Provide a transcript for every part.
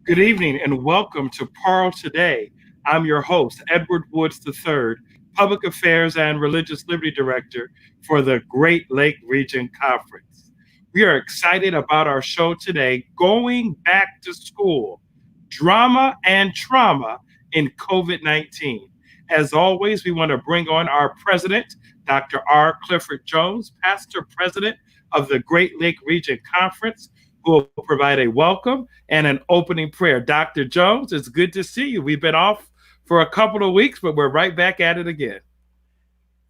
Good evening and welcome to PARL Today. I'm your host, Edward Woods III, Public Affairs and Religious Liberty Director for the Great Lake Region Conference. We are excited about our show today, Going Back to School, Drama and Trauma in COVID-19. As always, we want to bring on our president, Dr. R. Clifford Jones, pastor president of the Great Lake Region Conference, who will provide a welcome and an opening prayer. Dr. Jones, it's good to see you. We've been off for a couple of weeks, but we're right back at it again.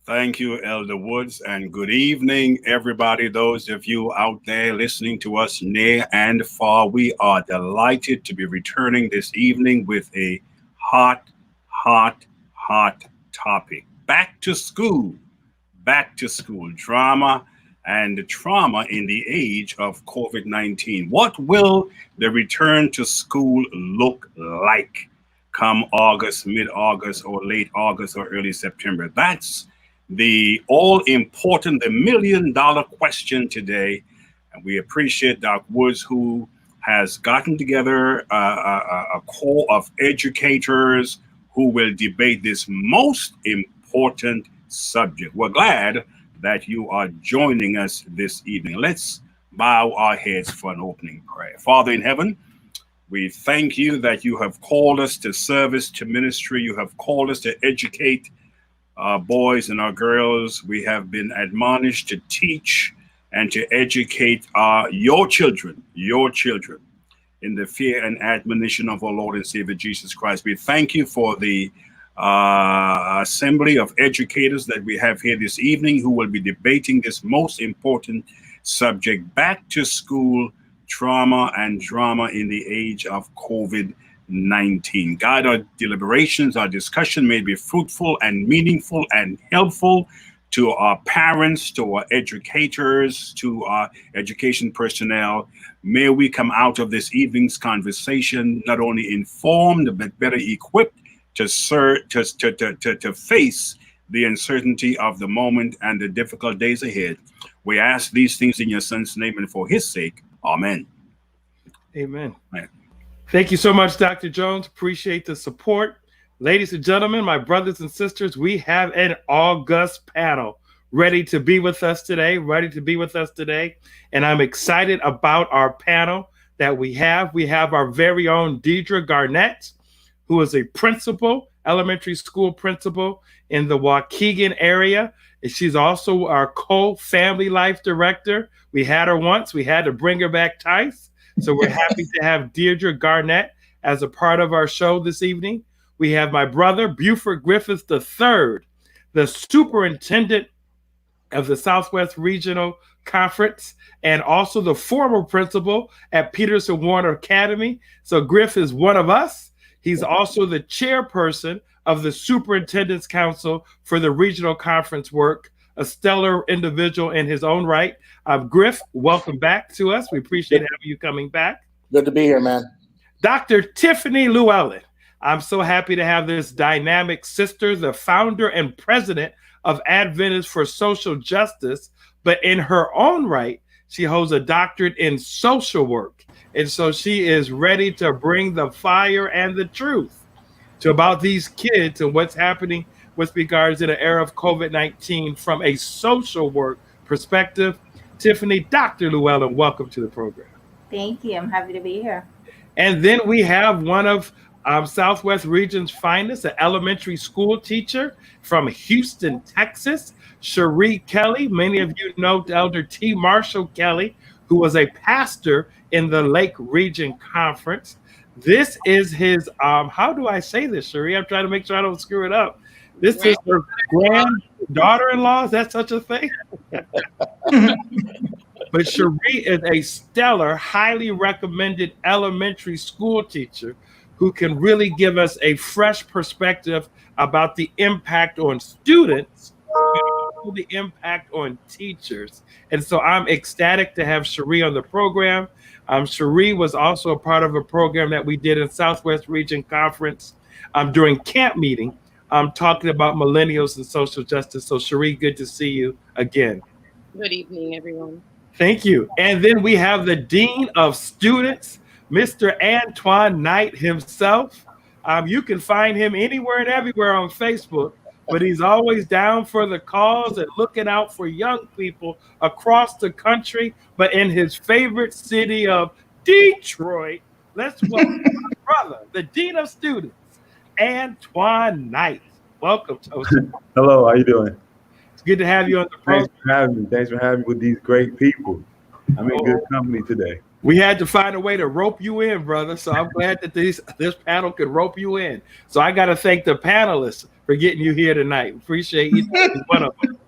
Thank you, Elder Woods, and good evening, everybody. Those of you out there listening to us near and far, we are delighted to be returning this evening with a hot topic. Back to school, drama and trauma in the age of COVID-19. What will the return to school look like come August, mid-August, or late August, or early September? That's the all-important, the million-dollar question today. And we appreciate Doc Woods, who has gotten together a core of educators who will debate this most important subject. We're glad that you are joining us this evening. Let's bow our heads for an opening prayer. Father in heaven, we thank you that you have called us to service, to ministry. You have called us to educate our boys and our girls. We have been admonished to teach and to educate your children in the fear and admonition of our Lord and Savior Jesus Christ. We thank you for the assembly of educators that we have here this evening who will be debating this most important subject, back to school, trauma and drama in the age of COVID-19. God, our deliberations, our discussion may be fruitful and meaningful and helpful to our parents, to our educators, to our education personnel. May we come out of this evening's conversation not only informed, but better equipped to face the uncertainty of the moment and the difficult days ahead. We ask these things in your son's name and for his sake. Amen. Amen. Thank you so much, Dr. Jones. Appreciate the support. Ladies and gentlemen, my brothers and sisters, we have an august panel ready to be with us today, And I'm excited about our panel that we have. We have our very own Deidre Garnett, who is a principal, elementary school principal in the Waukegan area. And she's also our co-family life director. We had her once. We had to bring her back twice. So we're happy to have Deidre Garnett as a part of our show this evening. We have my brother, Buford Griffiths III, the superintendent of the Southwest Regional Conference, and also the former principal at Peterson Warner Academy. So Griff is one of us. He's also the chairperson of the Superintendent's Council for the Regional Conference work, a stellar individual in his own right. Griff, welcome back to us. We appreciate having you coming back. Good to be here, man. Dr. Tiffany Llewellyn. I'm so happy to have this dynamic sister, the founder and president of Adventists for Social Justice, but in her own right, she holds a doctorate in social work. And so she is ready to bring the fire and the truth to about these kids and what's happening with regards to the era of COVID-19 from a social work perspective. Tiffany, Dr. Llewellyn, welcome to the program. Thank you. I'm happy to be here. And then we have one of Southwest Region's finest, an elementary school teacher from Houston, Texas, Cherie Kelly. Many of you know Elder T. Marshall Kelly, who was a pastor in the Lake Region Conference. This is his, how do I say this, Cherie? I'm trying to make sure I don't screw it up. This is her granddaughter-in-law. Is that such a thing? But Cherie is a stellar, highly recommended elementary school teacher who can really give us a fresh perspective about the impact on students, the impact on teachers. And so I'm ecstatic to have Cherie on the program. Cherie was also a part of a program that we did in Southwest Region Conference during camp meeting, talking about millennials and social justice. So Cherie, good to see you again. Good evening, everyone. Thank you. And then we have the Dean of Students, Mr. Antoine Knight himself. You can find him anywhere and everywhere on Facebook, but he's always down for the cause and looking out for young people across the country, but in his favorite city of Detroit. Let's welcome my brother, the Dean of Students, Antoine Knight. Welcome, Toast. Hello, how you doing? It's good to have you on the program. Thanks for having me. Thanks for having me with these great people. I'm in good company today. We had to find a way to rope you in, brother. So I'm glad that this panel could rope you in. So I got to thank the panelists for getting you here tonight. Appreciate each and every one of them.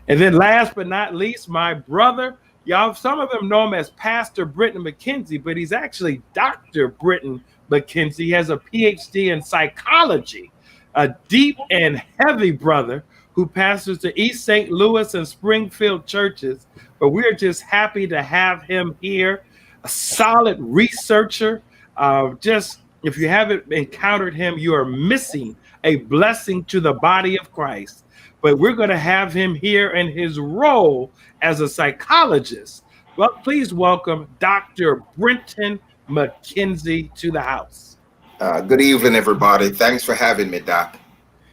And then last but not least, my brother, y'all, some of them know him as Pastor Britton McKenzie, but he's actually Dr. Britton McKenzie. He has a PhD in psychology, a deep and heavy brother who pastors the East St. Louis and Springfield churches. But we're just happy to have him here. A solid researcher. Just if you haven't encountered him, you are missing a blessing to the body of Christ. But we're going to have him here in his role as a psychologist. Well, please welcome Dr. Britton McKenzie to the house. Good evening, everybody. Thanks for having me, Doc.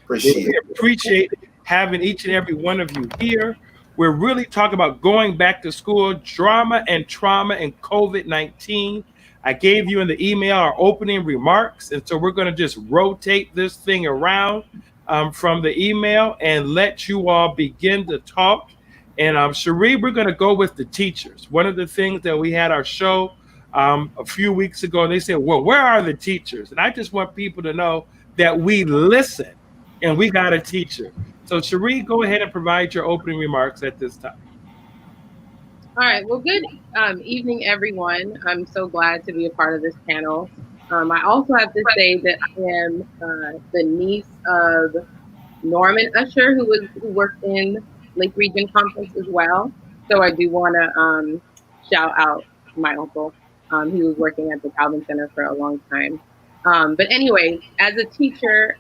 Appreciate having each and every one of you here. We're really talking about going back to school, drama and trauma and COVID-19. I gave you in the email our opening remarks, and so we're going to just rotate this thing around from the email and let you all begin to talk. And Cherie, we're going to go with the teachers. One of the things that we had our show a few weeks ago, and they said, well, where are the teachers? And I just want people to know that we listen and we got a teacher. So Cherie, go ahead and provide your opening remarks at this time. All right. Well, good evening, everyone. I'm so glad to be a part of this panel. I also have to say that I am the niece of Norman Usher, who worked in Lake Region Conference as well. So I do want to shout out my uncle. He was working at the Calvin Center for a long time. But anyway, as a teacher,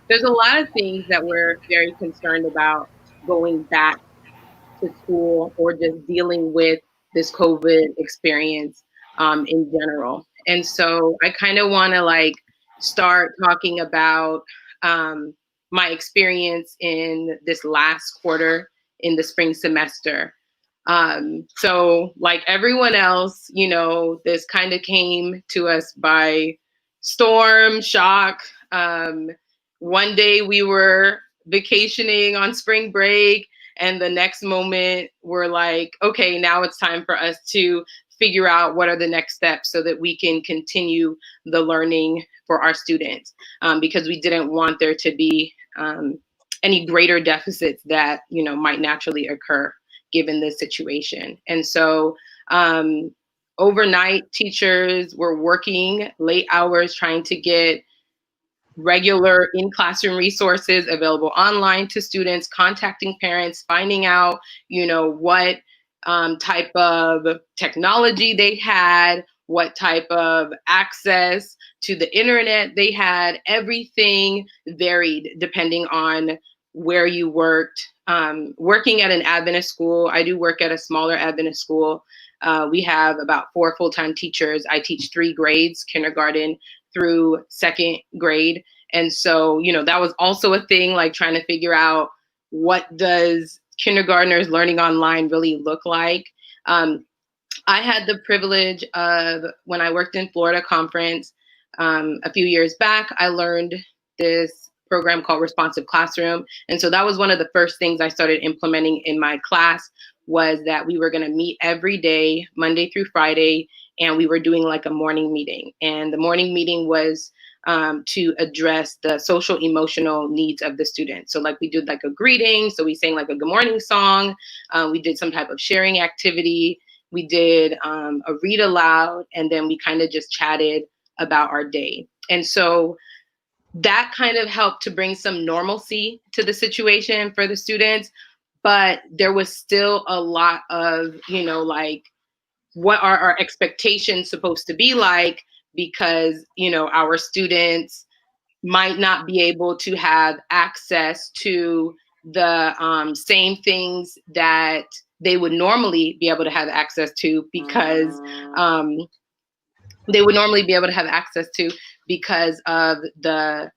there's a lot of things that we're very concerned about going back to school or just dealing with this COVID experience in general. And so I kind of want to start talking about my experience in this last quarter in the spring semester. So like everyone else, this kind of came to us by storm, shock. One day we were vacationing on spring break, and the next moment we're like, okay, now it's time for us to figure out what are the next steps so that we can continue the learning for our students, because we didn't want there to be any greater deficits that might naturally occur given this situation. And so overnight, teachers were working late hours trying to get regular in-classroom resources available online to students, contacting parents, finding out, what type of technology they had, what type of access to the internet they had. Everything varied depending on where you worked. Working at an Adventist school, I do work at a smaller Adventist school. We have about 4 full-time teachers. I teach 3 grades, kindergarten through 2nd grade. And so, that was also a thing, like trying to figure out what does kindergartners learning online really look like. I had the privilege of, when I worked in Florida Conference a few years back, I learned this program called Responsive Classroom. And so that was one of the first things I started implementing in my class, was that we were going to meet every day, Monday through Friday, and we were doing like a morning meeting. And the morning meeting was to address the social emotional needs of the students. So like we did like a greeting. So we sang like a good morning song. We did some type of sharing activity. We did a read aloud, and then we kind of just chatted about our day. And so that kind of helped to bring some normalcy to the situation for the students. But there was still a lot of, what are our expectations supposed to be like? Because, our students might not be able to have access to the same things that they would normally be able to have access to, because they would normally be able to have access to because of the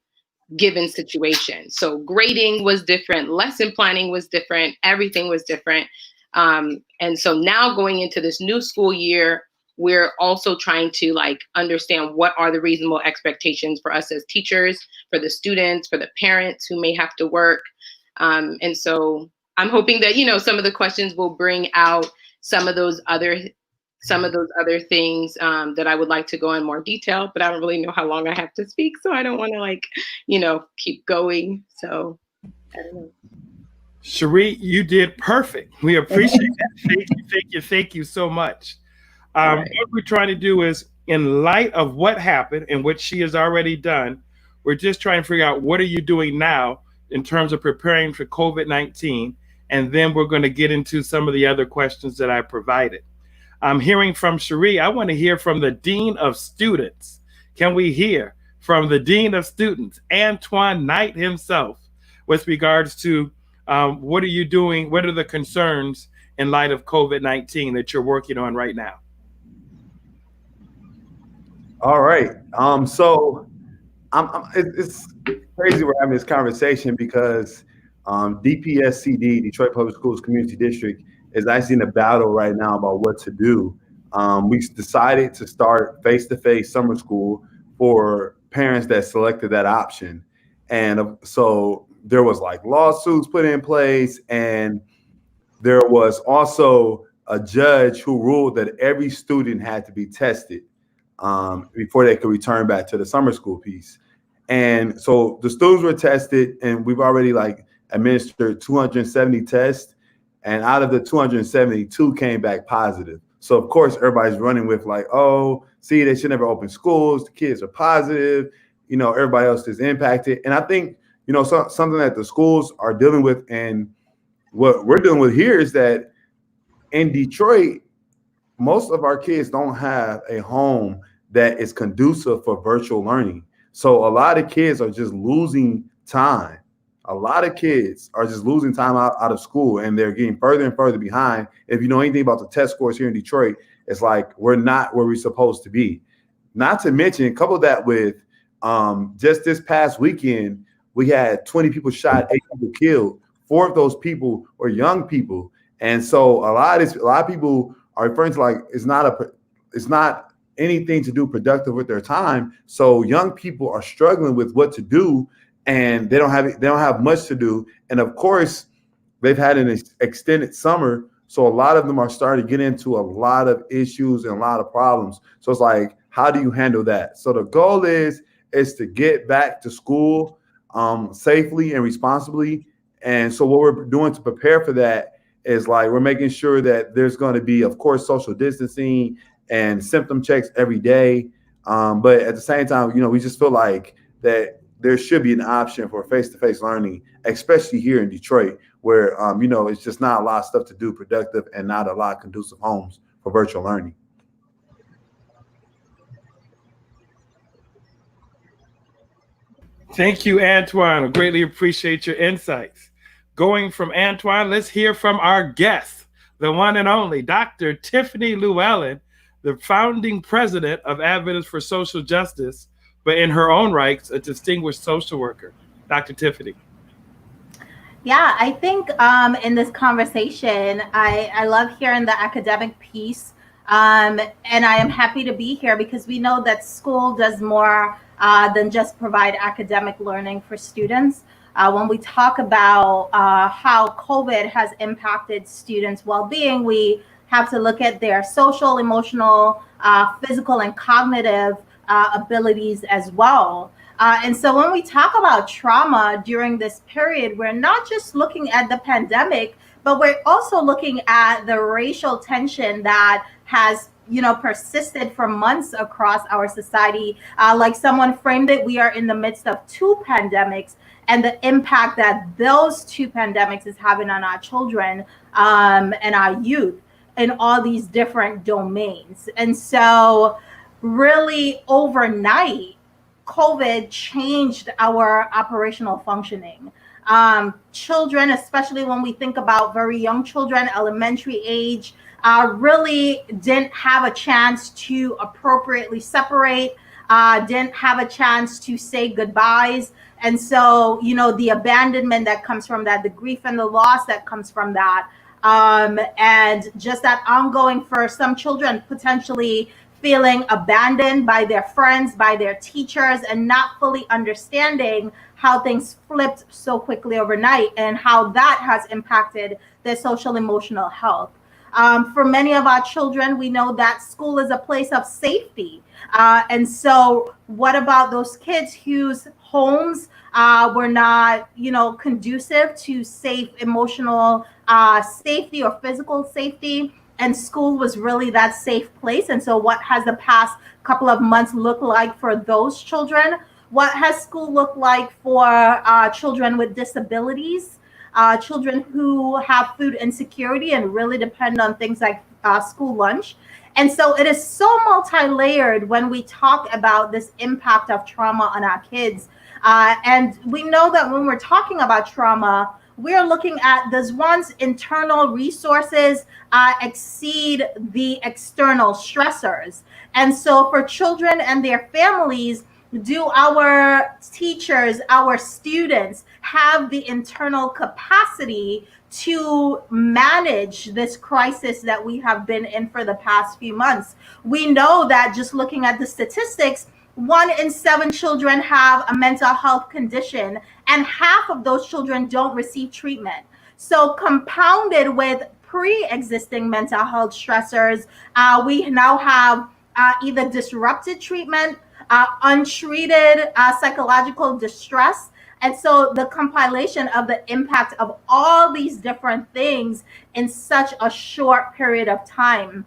given situation. So grading was different, lesson planning was different, everything was different. And so now going into this new school year, we're also trying to like understand what are the reasonable expectations for us as teachers, for the students, for the parents who may have to work. And so I'm hoping that, you know, some of the questions will bring out some of those other things that I would like to go in more detail, but I don't really know how long I have to speak, so I don't want to like, you know, keep going. So I don't know. Cherie, you did perfect. We appreciate that. Thank you so much. Right. What we're trying to do is, in light of what happened and what she has already done, we're just trying to figure out what are you doing now in terms of preparing for COVID-19, and then we're going to get into some of the other questions that I provided. I'm hearing from Cherie. I want to hear from the Dean of Students. Can we hear from the Dean of Students, Antoine Knight himself, with regards to what are you doing? What are the concerns in light of COVID-19 that you're working on right now? All right. So it's crazy we're having this conversation because DPSCD, Detroit Public Schools Community District, is actually in a battle right now about what to do. We decided to start face-to-face summer school for parents that selected that option. And so there was like lawsuits put in place, and there was also a judge who ruled that every student had to be tested before they could return back to the summer school piece. And so the students were tested, and we've already like administered 270 tests. And out of the 272 came back positive. So of course, everybody's running with like, oh, see, they should never open schools. The kids are positive. You know, everybody else is impacted. And I think, you know, something that the schools are dealing with, and what we're dealing with here, is that in Detroit, most of our kids don't have a home that is conducive for virtual learning. So a lot of kids are just losing time. A lot of kids are just losing time out of school, and they're getting further and further behind. If you know anything about the test scores here in Detroit, it's like we're not where we're supposed to be. Not to mention, couple that with just this past weekend, we had 20 people shot, 8 people killed. 4 of those people were young people. And so a lot of people are referring to like it's not anything to do productive with their time. So young people are struggling with what to do, and they don't have much to do. And of course, they've had an extended summer, so a lot of them are starting to get into a lot of issues and a lot of problems. So it's like, how do you handle that? So the goal is to get back to school safely and responsibly. And so what we're doing to prepare for that is like we're making sure that there's going to be, of course, social distancing and symptom checks every day. But at the same time, you know, we just feel like that there should be an option for face-to-face learning, especially here in Detroit, where, you know, it's just not a lot of stuff to do productive and not a lot of conducive homes for virtual learning. Thank you, Antoine. I greatly appreciate your insights. Going from Antoine, let's hear from our guest, the one and only Dr. Tiffany Llewellyn, the founding president of Advocates for Social Justice, but in her own rights, a distinguished social worker. Dr. Tiffany. Yeah, I think in this conversation, I love hearing the academic piece. And I am happy to be here because we know that school does more than just provide academic learning for students. When we talk about how COVID has impacted students' well-being, we have to look at their social, emotional, physical, and cognitive abilities as well. And so when we talk about trauma during this period, we're not just looking at the pandemic, but we're also looking at the racial tension that has, you know, persisted for months across our society. Like someone framed it, we are in the midst of 2 pandemics, and the impact that those 2 pandemics is having on our children and our youth in all these different domains. And so really overnight, COVID changed our operational functioning. Children, especially when we think about very young children, elementary age, really didn't have a chance to appropriately separate, didn't have a chance to say goodbyes. And so, the abandonment that comes from that, the grief and the loss that comes from that, and just that ongoing, for some children, potentially feeling abandoned by their friends, by their teachers, and not fully understanding how things flipped so quickly overnight and how that has impacted their social emotional health. For many of our children, we know that school is a place of safety. And so what about those kids whose homes were not, conducive to safe emotional safety or physical safety? And school was really that safe place. And so what has the past couple of months looked like for those children? What has school looked like for children with disabilities? Children who have food insecurity and really depend on things like school lunch. And so it is so multi-layered when we talk about this impact of trauma on our kids. And we know that when we're talking about trauma, we're looking at, does one's internal resources exceed the external stressors? And so for children and their families, do our teachers, our students have the internal capacity to manage this crisis that we have been in for the past few months? We know that just looking at the statistics, 1 in 7 children have a mental health condition, and half of those children don't receive treatment. So compounded with pre-existing mental health stressors, we now have either disrupted treatment, untreated psychological distress. And so the compilation of the impact of all these different things in such a short period of time,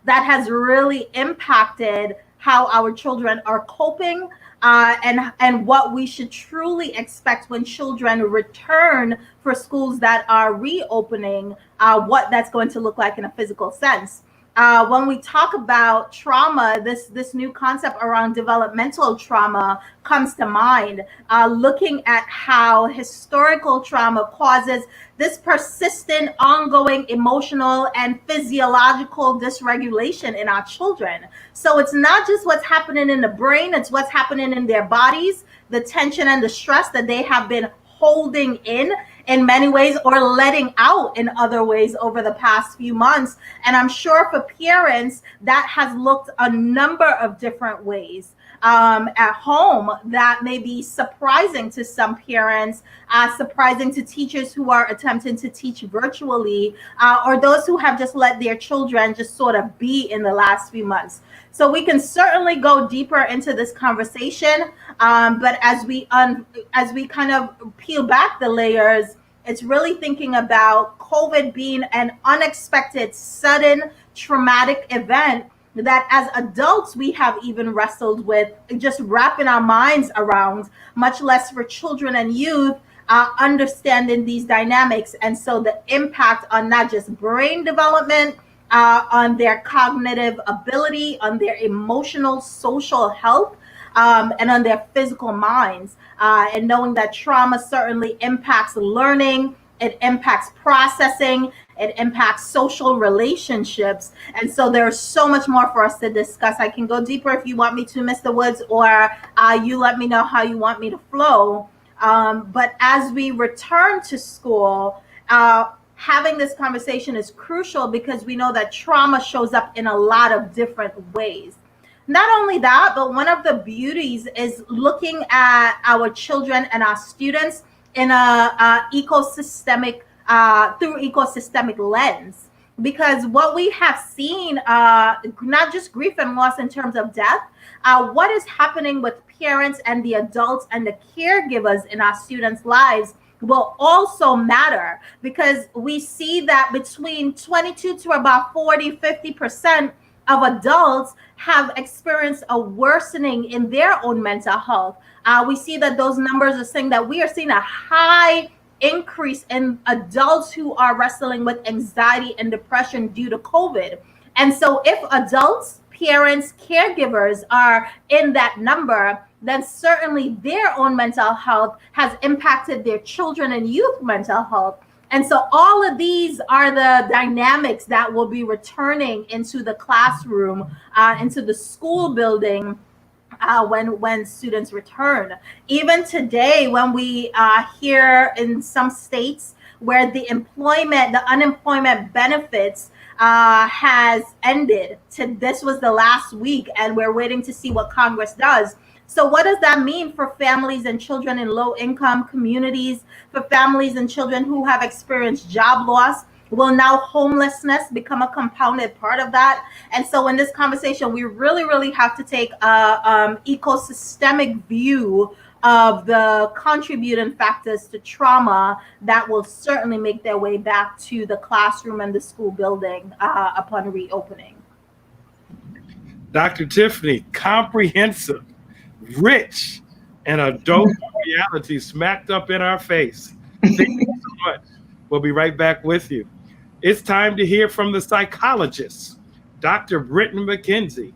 that has really impacted how our children are coping, and what we should truly expect when children return for schools that are reopening, what that's going to look like in a physical sense. When we talk about trauma, this new concept around developmental trauma comes to mind, looking at how historical trauma causes this persistent, ongoing emotional and physiological dysregulation in our children. So it's not just what's happening in the brain, it's what's happening in their bodies, the tension and the stress that they have been holding in many ways, or letting out in other ways over the past few months. And I'm sure for parents, that has looked a number of different ways at home that may be surprising to some parents, surprising to teachers who are attempting to teach virtually, or those who have just let their children just sort of be in the last few months. So we can certainly go deeper into this conversation, but as we kind of peel back the layers, it's really thinking about COVID being an unexpected, sudden, traumatic event that as adults we have even wrestled with, just wrapping our minds around, much less for children and youth, understanding these dynamics. And so the impact on not just brain development, on their cognitive ability, on their emotional, social health, and on their physical minds. And knowing that trauma certainly impacts learning, it impacts processing, it impacts social relationships. And so there's so much more for us to discuss. I can go deeper if you want me to, Mr. Woods, or you let me know how you want me to flow. But as we return to school, having this conversation is crucial because we know that trauma shows up in a lot of different ways. Not only that, but one of the beauties is looking at our children and our students in a ecosystemic, through ecosystemic lens. Because what we have seen, not just grief and loss in terms of death, what is happening with parents and the adults and the caregivers in our students' lives will also matter, because we see that between 22 to about 40-50% of adults have experienced a worsening in their own mental health. We see that those numbers are saying that we are seeing a high increase in adults who are wrestling with anxiety and depression due to COVID. And so if adults, parents, caregivers are in that number, then certainly their own mental health has impacted their children and youth mental health. And so all of these are the dynamics that will be returning into the classroom, into the school building, when students return. Even today, when we hear in some states where the unemployment benefits has ended. This was the last week, and we're waiting to see what Congress does. So what does that mean for families and children in low-income communities, for families and children who have experienced job loss? Will now homelessness become a compounded part of that? And so in this conversation, we really, really have to take a ecosystemic view of the contributing factors to trauma that will certainly make their way back to the classroom and the school building upon reopening. Dr. Tiffany, comprehensive, rich, and adult reality smacked up in our face. Thank you so much. We'll be right back with you. It's time to hear from the psychologist, Dr. Britton McKenzie.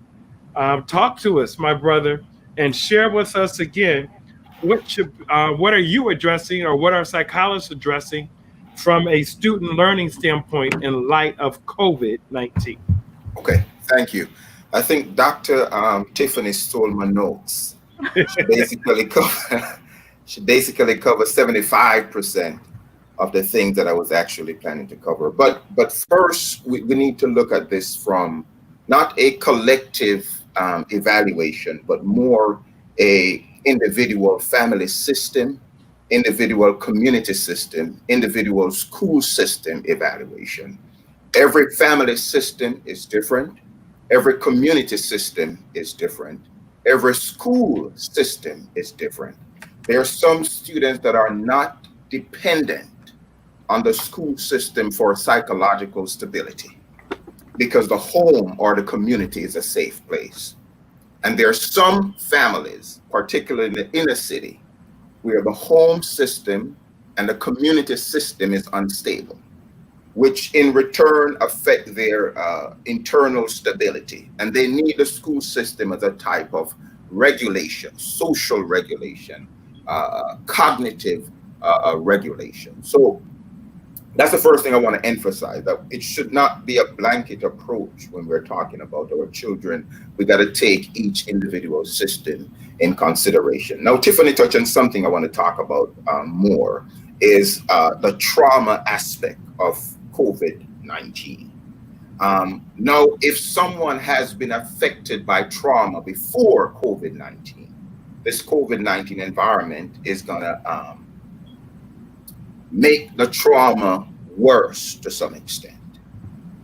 Talk to us, my brother, and share with us again, what are you addressing, or what are psychologists addressing from a student learning standpoint in light of COVID-19? Okay, thank you. I think Dr. Tiffany stole my notes. She basically covered 75% of the things that I was actually planning to cover. But first, we need to look at this from not a collective evaluation, but more a individual family system, individual community system, individual school system evaluation. Every family system is different. Every community system is different. Every school system is different. There are some students that are not dependent on the school system for psychological stability because the home or the community is a safe place. And there are some families, particularly in the inner city, where the home system and the community system is unstable, which in return affect their internal stability. And they need the school system as a type of regulation, social regulation, cognitive regulation. So that's the first thing I want to emphasize, that it should not be a blanket approach when we're talking about our children. We got to take each individual system in consideration. Now, Tiffany touched on something I want to talk about more, is the trauma aspect of COVID-19. Now, if someone has been affected by trauma before COVID-19, this COVID-19 environment is going to make the trauma worse to some extent.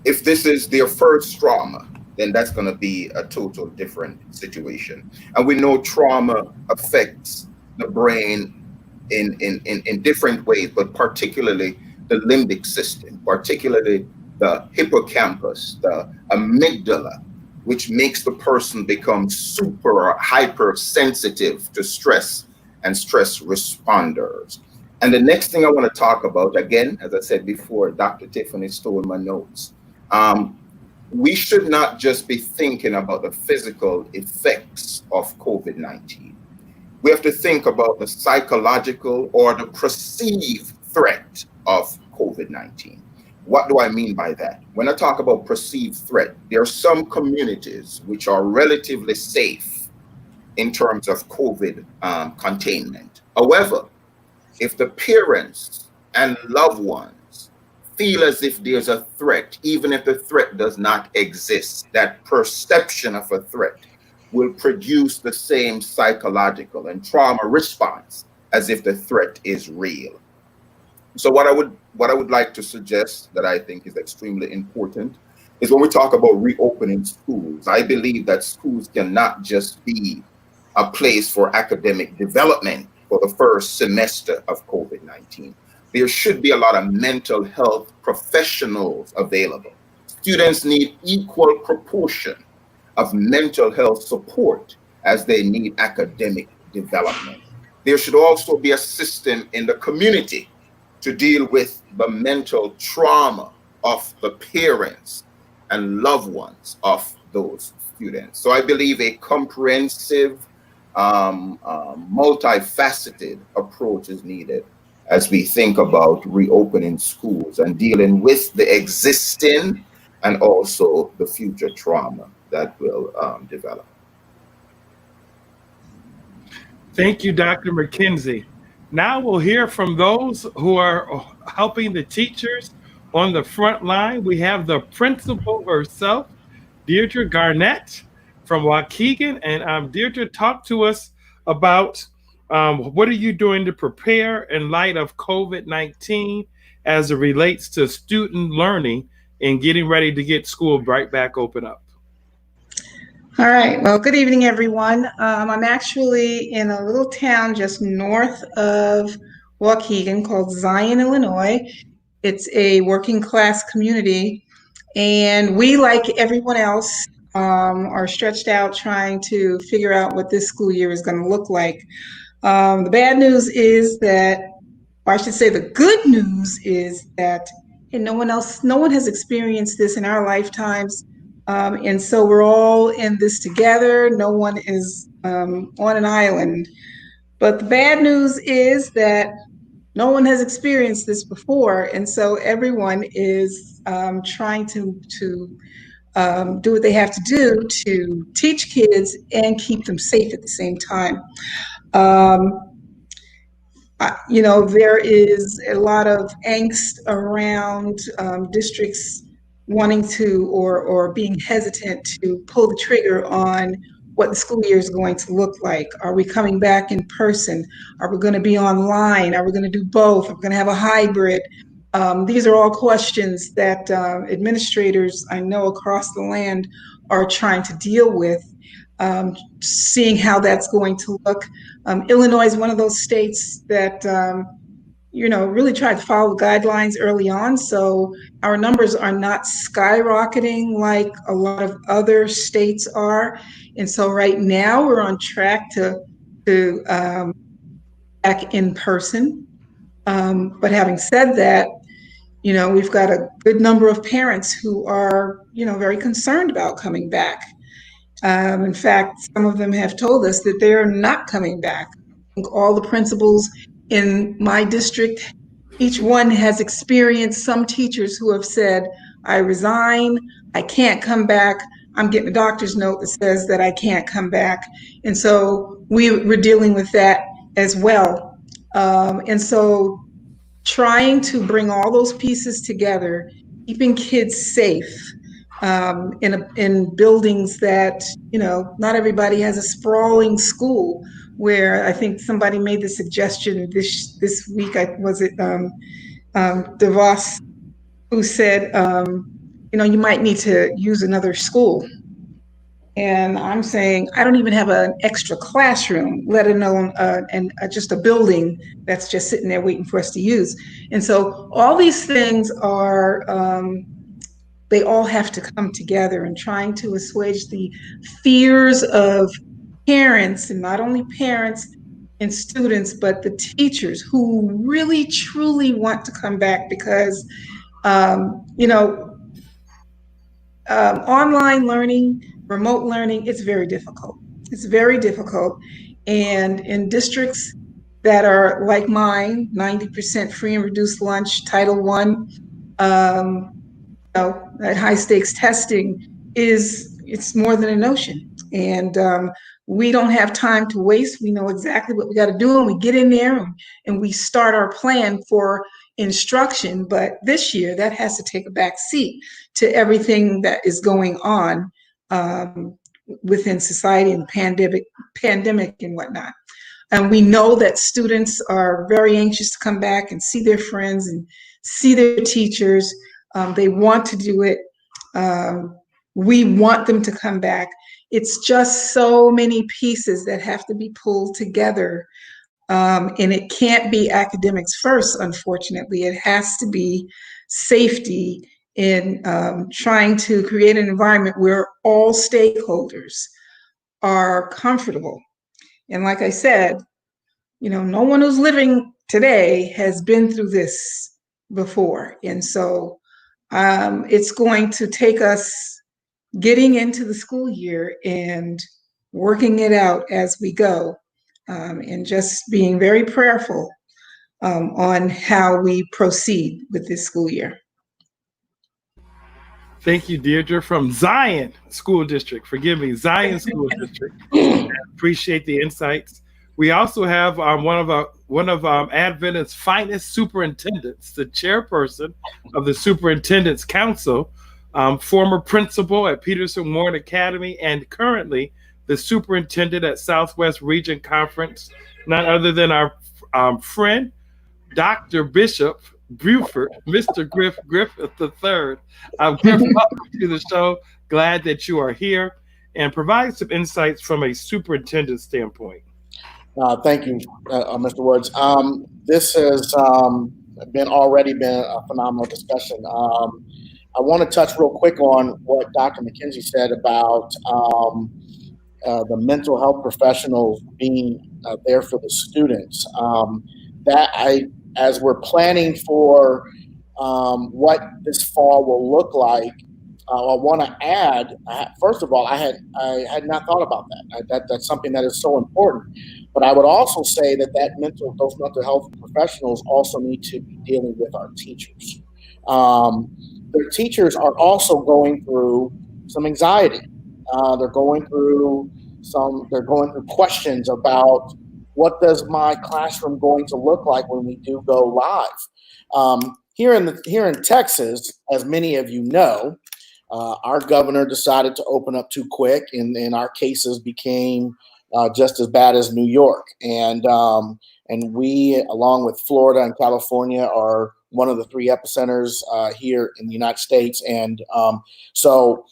If this is their first trauma, then that's going to be a total different situation. And we know trauma affects the brain in different ways, but particularly the limbic system, particularly the hippocampus, the amygdala, which makes the person become super or hypersensitive to stress and stress responders. And the next thing I want to talk about, again, as I said before, Dr. Tiffany stole my notes. We should not just be thinking about the physical effects of COVID-19. We have to think about the psychological or the perceived threat of COVID-19. What do I mean by that? When I talk about perceived threat, there are some communities which are relatively safe in terms of COVID containment. However, if the parents and loved ones feel as if there's a threat, even if the threat does not exist, that perception of a threat will produce the same psychological and trauma response as if the threat is real. So what I would like to suggest, that I think is extremely important, is when we talk about reopening schools, I believe that schools cannot just be a place for academic development for the first semester of COVID-19. There should be a lot of mental health professionals available. Students need equal proportion of mental health support as they need academic development. There should also be a system in the community to deal with the mental trauma of the parents and loved ones of those students. So I believe a comprehensive, multifaceted approach is needed as we think about reopening schools and dealing with the existing and also the future trauma that will develop. Thank you, Dr. McKenzie. Now we'll hear from those who are helping the teachers on the front line. We have the principal herself, Deirdre Garnett from Waukegan. And Deirdre, talk to us about what are you doing to prepare in light of COVID-19 as it relates to student learning and getting ready to get school right back open up? All right. Well, good evening, everyone. I'm actually in a little town just north of Waukegan called Zion, Illinois. It's a working class community, and we, like everyone else, are stretched out trying to figure out what this school year is going to look like. The bad news is that, or I should say the good news is that no one has experienced this in our lifetimes. And so we're all in this together. No one is on an island. But the bad news is that no one has experienced this before. And so everyone is trying to do what they have to do to teach kids and keep them safe at the same time. There is a lot of angst around districts wanting to or being hesitant to pull the trigger on what the school year is going to look like. Are we coming back in person? Are we going to be online? Are we going to do both? Are we going to have a hybrid? These are all questions that administrators I know across the land are trying to deal with, seeing how that's going to look. Illinois is one of those states that really tried to follow the guidelines early on. So our numbers are not skyrocketing like a lot of other states are. And so right now we're on track to back in person. But having said that, we've got a good number of parents who are, very concerned about coming back. In fact, some of them have told us that they're not coming back. I think all the principals in my district, each one has experienced some teachers who have said, I resign, I can't come back, I'm getting a doctor's note that says that I can't come back. And so we're dealing with that as well. And so trying to bring all those pieces together, keeping kids safe, in buildings that, not everybody has a sprawling school, where I think somebody made the suggestion this week, was it DeVos, who said, you might need to use another school. And I'm saying, I don't even have an extra classroom, let alone just a building that's just sitting there waiting for us to use. And so all these things are, they all have to come together, and trying to assuage the fears of parents, and not only parents and students, but the teachers who really, truly want to come back, because, online learning, remote learning, it's very difficult. It's very difficult. And in districts that are like mine, 90% free and reduced lunch, Title I, that high stakes testing it's more than a notion. And we don't have time to waste. We know exactly what we got to do, and we get in there and we start our plan for instruction. But this year, that has to take a back seat to everything that is going on within society and pandemic and whatnot. And we know that students are very anxious to come back and see their friends and see their teachers. They want to do it. We want them to come back. It's just so many pieces that have to be pulled together. And it can't be academics first, unfortunately. It has to be safety in trying to create an environment where all stakeholders are comfortable. And like I said, no one who's living today has been through this before. And so it's going to take us getting into the school year and working it out as we go, and just being very prayerful on how we proceed with this school year. Thank you, Deirdre, from Zion School District. Forgive me, Zion School District. Appreciate the insights. We also have one of Adventist's finest superintendents, the chairperson of the Superintendent's Council, former principal at Peterson Warren Academy, and currently the superintendent at Southwest Region Conference, none other than our friend, Dr. Bishop Buford, Mr. Griffith III. Griff, welcome to the show. Glad that you are here, and provide some insights from a superintendent standpoint. Thank you, Mr. Woods. This has already been a phenomenal discussion. I want to touch real quick on what Dr. McKenzie said about the mental health professionals being there for the students. As we're planning for what this fall will look like, I want to add. First of all, I had not thought about that. That's something that is so important. But I would also say that those mental health professionals also need to be dealing with our teachers. Their teachers are also going through some anxiety. They're going through questions about, what does my classroom going to look like when we do go live? Here in Texas, as many of you know, our governor decided to open up too quick, and our cases became just as bad as New York. And we, along with Florida and California, are one of the 3 epicenters here in the United States. And so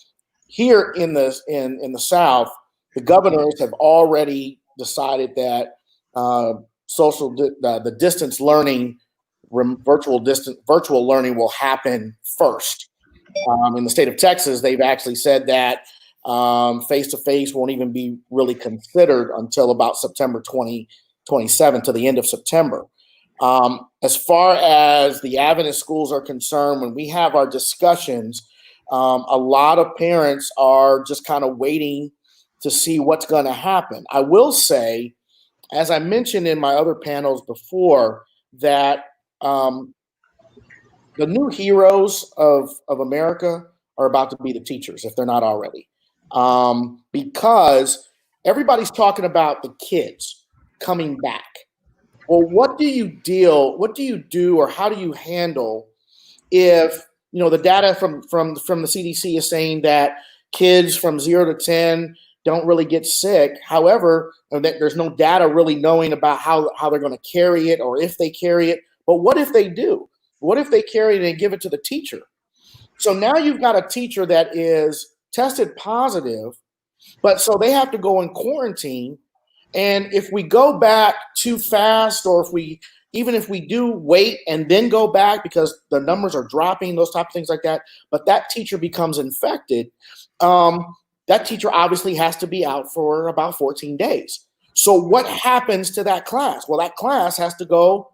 here in the South, the governors have already decided that the distance learning, virtual learning will happen first. In the state of Texas, they've actually said that face-to-face won't even be really considered until about September 2027, to the end of September. As far as the Adventist schools are concerned, when we have our discussions, a lot of parents are just kind of waiting to see what's going to happen. I will say, as I mentioned in my other panels before, that the new heroes of America are about to be the teachers, if they're not already. Because everybody's talking about the kids coming back. Well, what do you do, or how do you handle if, the data from the CDC is saying that kids from 0 to 10 don't really get sick. However, there's no data really knowing about how they're going to carry it, or if they carry it. But what if they do? What if they carry it and give it to the teacher? So now you've got a teacher that is tested positive, but so they have to go in quarantine. And if we go back too fast, or even if we do wait and then go back because the numbers are dropping, those type of things like that, but that teacher becomes infected, that teacher obviously has to be out for about 14 days. So what happens to that class? Well, that class has to go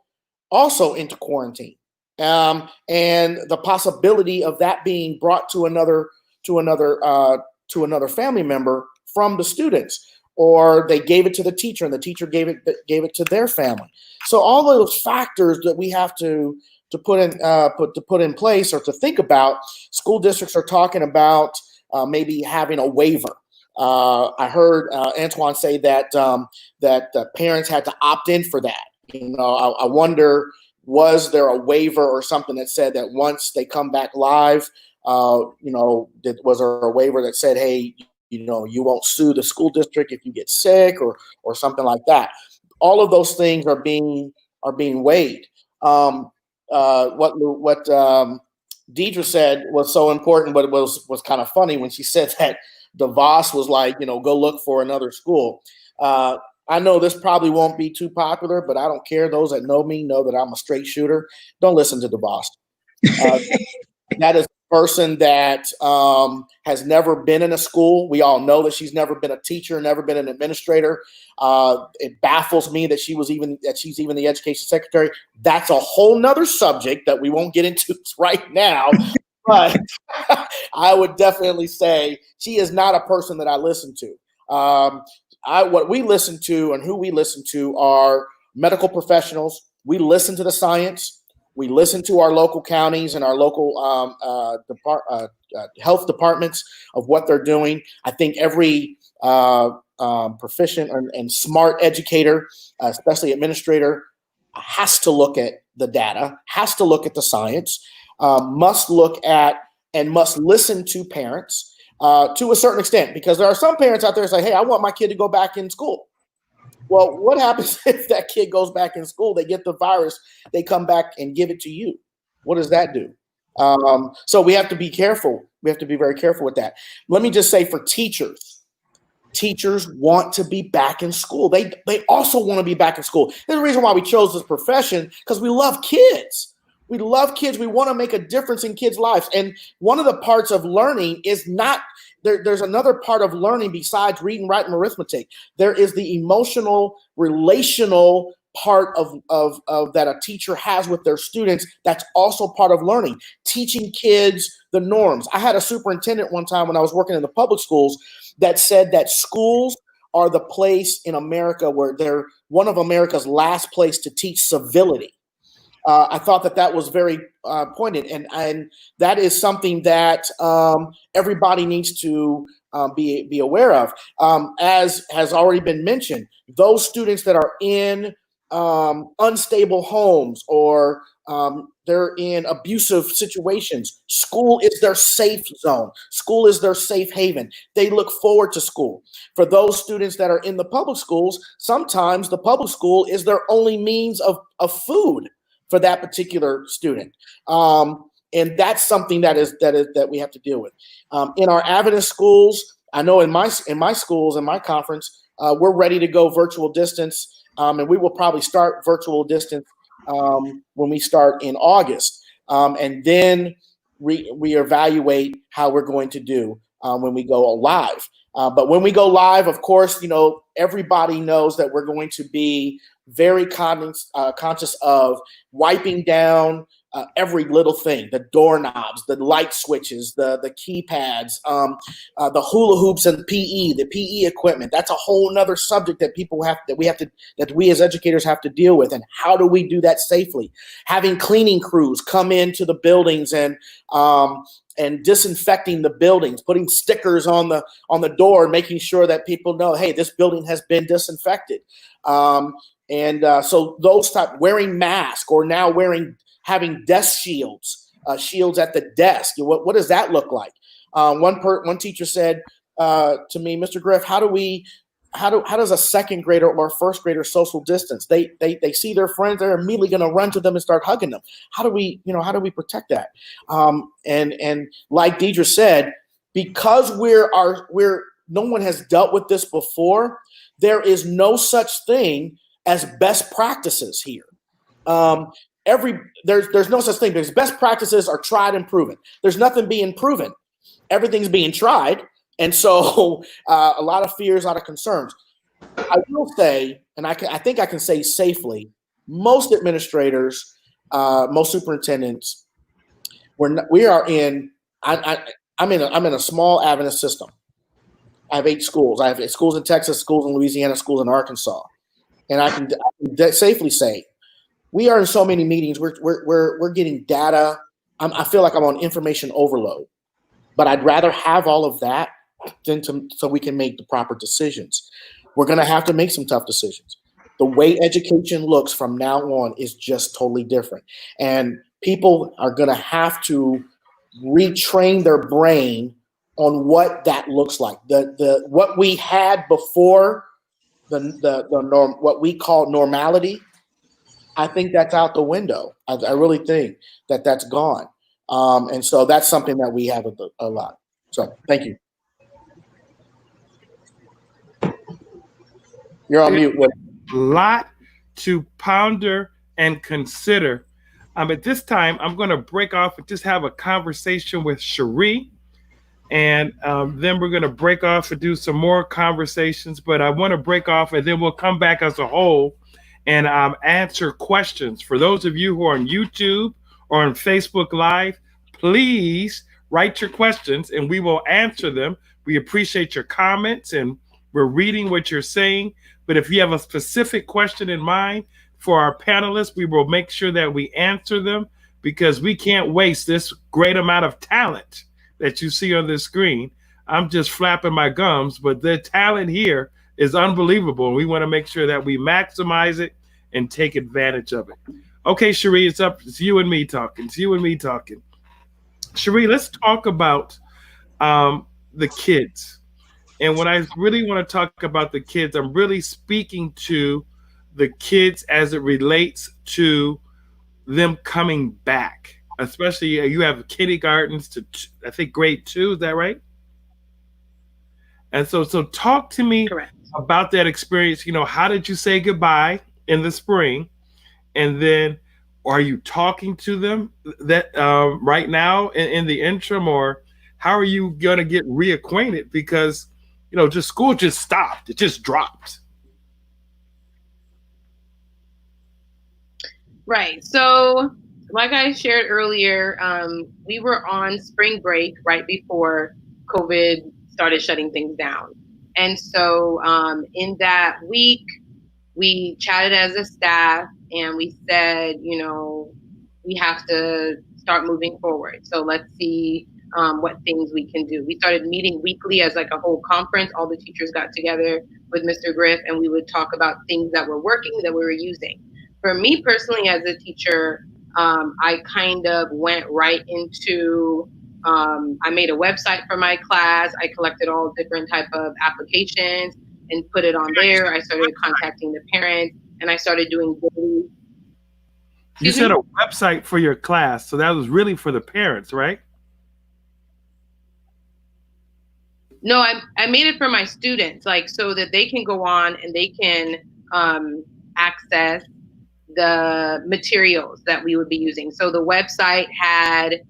also into quarantine. And the possibility of that being brought to another family member from the students, or they gave it to the teacher and the teacher gave it to their family. So all those factors that we have to put in place, or to think about, school districts are talking about maybe having a waiver. I heard Antoine say that the parents had to opt in for that. I wonder, was there a waiver or something that said that once they come back live, was there a waiver that said, hey, you won't sue the school district if you get sick, or something like that? All of those things are being weighed. What Deidre said was so important, but it was kind of funny when she said that DeVos was like, go look for another school. I know this probably won't be too popular, but I don't care. Those that know me know that I'm a straight shooter. Don't listen to DeVos. That is a person that has never been in a school. We all know that she's never been a teacher, never been an administrator. It baffles me that she's even the education secretary. That's a whole nother subject that we won't get into right now. But I would definitely say she is not a person that I listen to. What we listen to and who we listen to are medical professionals we listen to the science. We listen to our local counties and our local health departments of what they're doing. I think every proficient and smart educator, especially administrator, has to look at the data, has to look at the science, must look at and must listen to parents to a certain extent, because there are some parents out there that say, hey, I want my kid to go back in school. Well, what happens if that kid goes back in school, they get the virus, they come back and give it to you? What does that do? So we have to be careful. We have to be very careful with that. Let me just say, for teachers want to be back in school. They also want to be back in school. There's a reason why we chose this profession, because we love kids. We love kids. We want to make a difference in kids' lives. And one of the parts of learning is not there's another part of learning besides reading, writing, arithmetic. There is the emotional, relational part of that a teacher has with their students. That's also part of learning, teaching kids the norms. I had a superintendent one time when I was working in the public schools that said that schools are the place in America where they're one of America's last place to teach civility. I thought that was very poignant, and that is something that everybody needs to be aware of. As has already been mentioned, those students that are in unstable homes or they're in abusive situations, school is their safe zone. School is their safe haven. They look forward to school. For those students that are in the public schools, sometimes the public school is their only means of food for that particular student. And that's something that we have to deal with. In our Adventist schools, I know in my schools, in my conference, we're ready to go virtual distance. And we will probably start virtual distance when we start in August. And then we evaluate how we're going to do when we go live. But when we go live, of course, everybody knows that we're going to be very conscious of wiping down every little thing, the doorknobs, the light switches, the keypads, the hula hoops and the PE equipment. That's a whole nother subject that we as educators have to deal with. And how do we do that safely? Having cleaning crews come into the buildings and disinfecting the buildings, putting stickers on the door, making sure that people know, hey, this building has been disinfected. So those wearing masks, or now having desk shields at the desk. What does that look like? One teacher said to me, Mr. Griff, how does a second grader or a first grader social distance? They see their friends, they're immediately going to run to them and start hugging them. How do we protect that? And like Deidre said, because no one has dealt with this before, there is no such thing as best practices here. There's no such thing, because best practices are tried and proven. There's nothing being proven. Everything's being tried. And so a lot of fears, a lot of concerns. I will say, and I think I can say safely, most administrators, most superintendents, I'm in a small Adventist system. I have 8 schools. I have schools in Texas, schools in Louisiana, schools in Arkansas. And I can safely say, we are in so many meetings. We're getting data. I feel like I'm on information overload, but I'd rather have all of that so we can make the proper decisions. We're going to have to make some tough decisions. The way education looks from now on is just totally different, and people are going to have to retrain their brain on what that looks like. What we had before. The norm, what we call normality, I think that's out the window. I really think that's gone. And so that's something that we have a lot. So thank you. You're on mute. A lot to ponder and consider. At this time, I'm going to break off and just have a conversation with Cherie. And then we're going to break off and do some more conversations. But I want to break off, and then we'll come back as a whole and answer questions. For those of you who are on YouTube or on Facebook Live, please write your questions and we will answer them. We appreciate your comments, and we're reading what you're saying. But if you have a specific question in mind, for our panelists. We will make sure that we answer them because we can't waste this great amount of talent that you see on this screen. I'm just flapping my gums, but the talent here is unbelievable. And we want to make sure that we maximize it and take advantage of it. Okay, Cherie, it's up. It's you and me talking. It's you and me talking. Cherie, let's talk about the kids. And when I really want to talk about the kids, I'm really speaking to the kids as it relates to them coming back. Especially, you have kindergartens to, I think, grade 2. Is that right? And so talk to me about that experience. You know, how did you say goodbye in the spring? And then are you talking to them that right now in the interim, or how are you going to get reacquainted? Because, you know, just school just stopped. It just dropped. Right. So like I shared earlier, we were on spring break right before COVID started shutting things down. And so in that week, we chatted as a staff and we said, you know, we have to start moving forward. So let's see what things we can do. We started meeting weekly as like a whole conference. All the teachers got together with Mr. Griff and we would talk about things that were working, that we were using. For me personally as a teacher, I kind of went right into, I made a website for my class. I collected all different type of applications and put it on there. I started contacting the parents and I started doing daily. You said a website for your class. So that was really for the parents, right? No, I made it for my students, like so that they can go on and they can access the materials that we would be using. So the website had,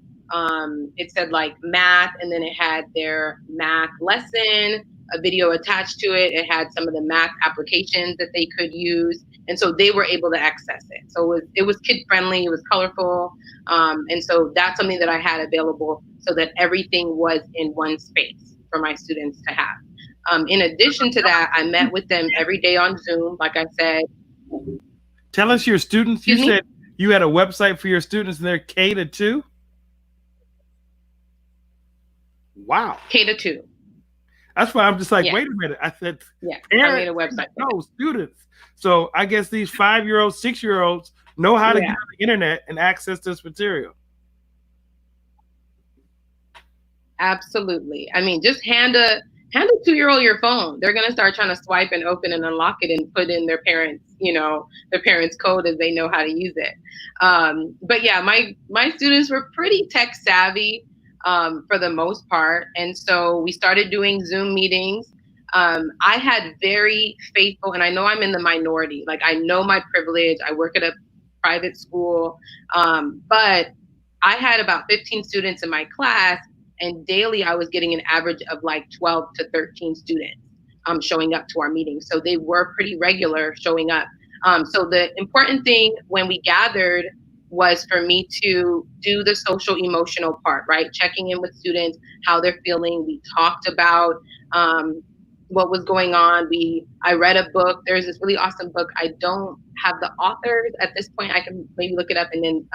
it said like math, and then it had their math lesson, a video attached to it. It had some of the math applications that they could use. And so they were able to access it. So it was kid friendly, it was colorful. And so that's something that I had available so that everything was in one space for my students to have. In addition to that, I met with them every day on Zoom, like I said. Tell us your students. You said you had a website for your students and they're K-2? Wow. K-2. That's why I'm just like, wait a minute. I said, parents, I made a website. No, students. So I guess these 5-year-olds, 6-year-olds know how to get on the internet and access this material. Absolutely. I mean, just hand a 2-year-old your phone. They're going to start trying to swipe and open and unlock it and put in their parents, you know, their parents' code as they know how to use it. But yeah, my students were pretty tech savvy for the most part. And so we started doing Zoom meetings. I had very faithful, and I know I'm in the minority, like I know my privilege. I work at a private school, but I had about 15 students in my class. And daily, I was getting an average of like 12 to 13 students showing up to our meetings. So they were pretty regular showing up. So the important thing when we gathered was for me to do the social emotional part, right? Checking in with students, how they're feeling. We talked about what was going on. I read a book. There's this really awesome book. I don't have the authors at this point. I can maybe look it up and then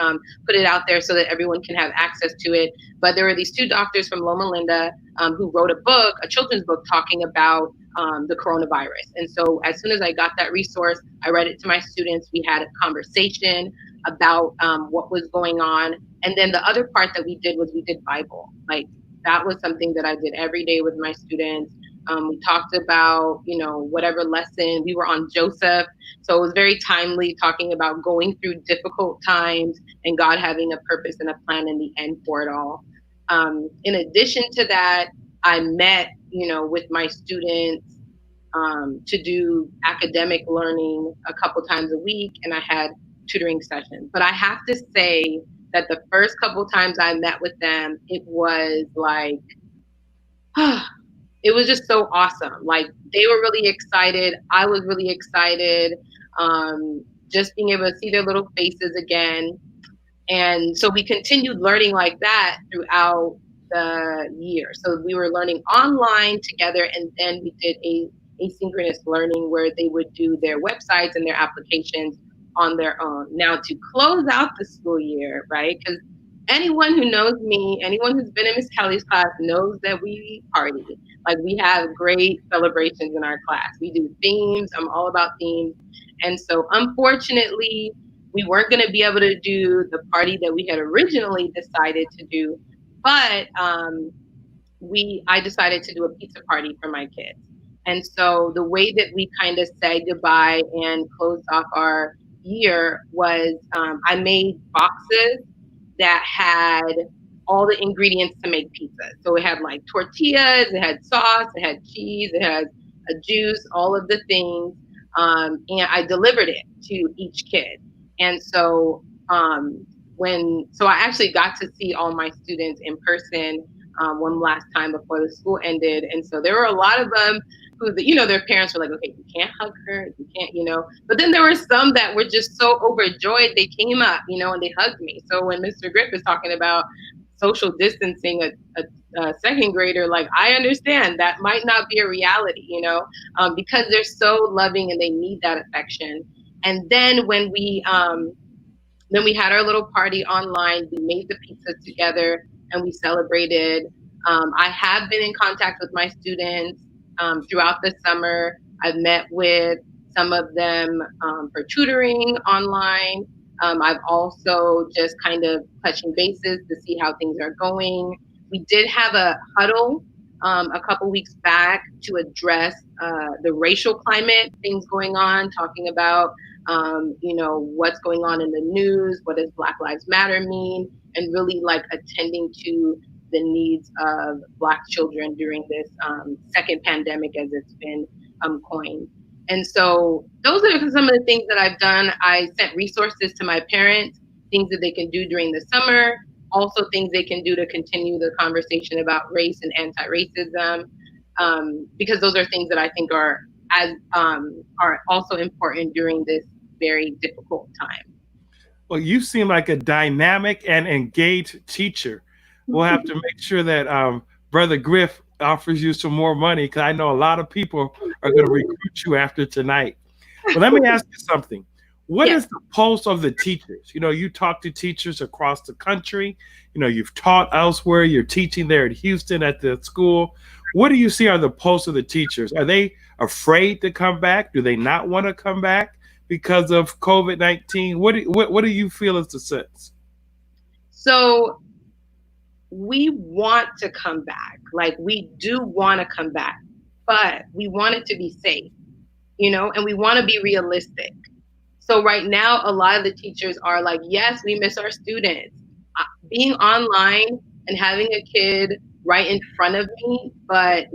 put it out there so that everyone can have access to it. But there were these 2 doctors from Loma Linda who wrote a book, a children's book, talking about the coronavirus. And so as soon as I got that resource, I read it to my students. We had a conversation about what was going on. And then the other part that we did was we did Bible. Like that was something that I did every day with my students. We talked about, you know, whatever lesson. We were on Joseph. So it was very timely, talking about going through difficult times and God having a purpose and a plan in the end for it all. In addition to that, I met, you know, with my students to do academic learning a couple times a week, and I had tutoring sessions. But I have to say that the first couple times I met with them, it was like, it was just so awesome. Like they were really excited. I was really excited. Just being able to see their little faces again. And so we continued learning like that throughout the year. So we were learning online together, and then we did asynchronous learning where they would do their websites and their applications on their own. Now, to close out the school year, right? Because anyone who knows me, anyone who's been in Miss Kelly's class knows that we party. Like, we have great celebrations in our class. We do themes. I'm all about themes. And so unfortunately, we weren't going to be able to do the party that we had originally decided to do. But I decided to do a pizza party for my kids. And so the way that we kind of said goodbye and closed off our year was I made boxes that had all the ingredients to make pizza. So it had like tortillas, it had sauce, it had cheese, it had a juice, all of the things. And I delivered it to each kid. And so I actually got to see all my students in person one last time before the school ended. And so there were a lot of them who, their parents were like, okay, you can't hug her, you can't, But then there were some that were just so overjoyed, they came up, and they hugged me. So when Mr. Griff is talking about social distancing a second grader, like, I understand that might not be a reality, because they're so loving and they need that affection. And then when we had our little party online, we made the pizza together and we celebrated. I have been in contact with my students throughout the summer. I've met with some of them for tutoring online. I've also just kind of touching bases to see how things are going. We did have a huddle a couple weeks back to address the racial climate, things going on, talking about what's going on in the news, what does Black Lives Matter mean, and really like attending to the needs of Black children during this second pandemic, as it's been coined. And so those are some of the things that I've done. I sent resources to my parents, things that they can do during the summer, also things they can do to continue the conversation about race and anti-racism, because those are things that I think are also important during this very difficult time. Well, you seem like a dynamic and engaged teacher. We'll have to make sure that Brother Griff offers you some more money, because I know a lot of people are going to recruit you after tonight. But let me ask you something. What is the pulse of the teachers? You talk to teachers across the country. You've taught elsewhere. You're teaching there at Houston at the school. What do you see are the pulse of the teachers? Are they afraid to come back? Do they not want to come back because of COVID-19? What do you feel is the sense? So we want to come back. Like, we do want to come back, but we want it to be safe, and we want to be realistic. So right now, a lot of the teachers are like, yes, we miss our students. Being online and having a kid right in front of me, but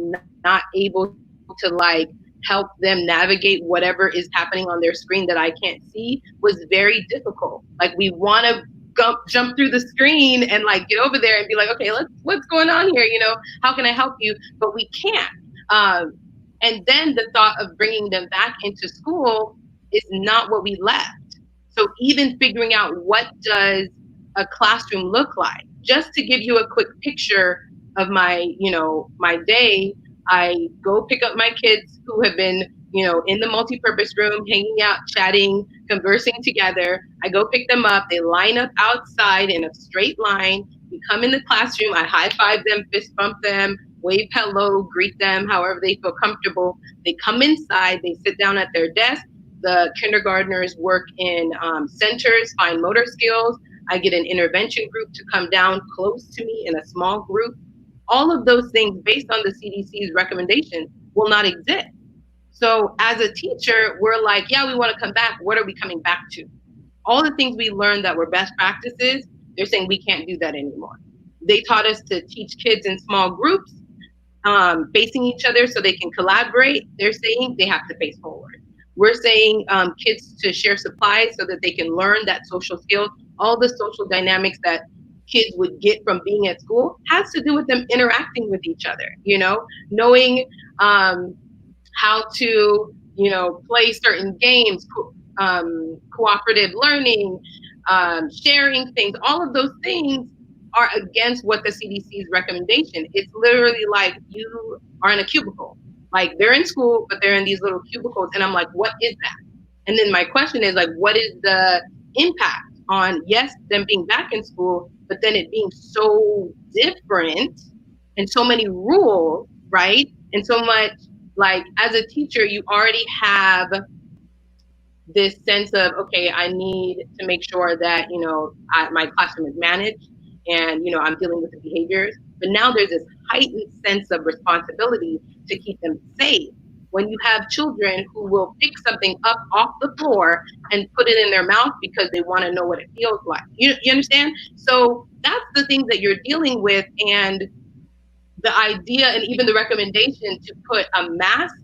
not able to like help them navigate whatever is happening on their screen that I can't see was very difficult. Like, we want to jump through the screen and like get over there and be like, okay, what's going on here? How can I help you? But we can't. And then the thought of bringing them back into school is not what we left. So even figuring out what does a classroom look like, just to give you a quick picture of my day, I go pick up my kids who have been, in the multipurpose room, hanging out, chatting, conversing together. I go pick them up. They line up outside in a straight line. We come in the classroom. I high five them, fist bump them, wave hello, greet them, however they feel comfortable. They come inside. They sit down at their desk. The kindergartners work in centers, fine motor skills. I get an intervention group to come down close to me in a small group. All of those things, based on the CDC's recommendation, will not exist. So as a teacher, we're like, yeah, we want to come back. What are we coming back to? All the things we learned that were best practices, they're saying we can't do that anymore. They taught us to teach kids in small groups, facing each other so they can collaborate. They're saying they have to face forward. We're saying kids to share supplies so that they can learn that social skills, all the social dynamics that kids would get from being at school has to do with them interacting with each other, knowing how to, play certain games, cooperative learning, sharing things. All of those things are against what the CDC's recommendation. It's literally like you are in a cubicle. Like, they're in school, but they're in these little cubicles. And I'm like, what is that? And then my question is like, what is the impact on, yes, them being back in school, but then it being so different and so many rules, right? And so much, like, as a teacher, you already have this sense of, okay, I need to make sure that, you know, my classroom is managed and, you know, I'm dealing with the behaviors. But now there's this heightened sense of responsibility to keep them safe. When you have children who will pick something up off the floor and put it in their mouth because they want to know what it feels like. You understand? So that's the things that you're dealing with. And the idea and even the recommendation to put a mask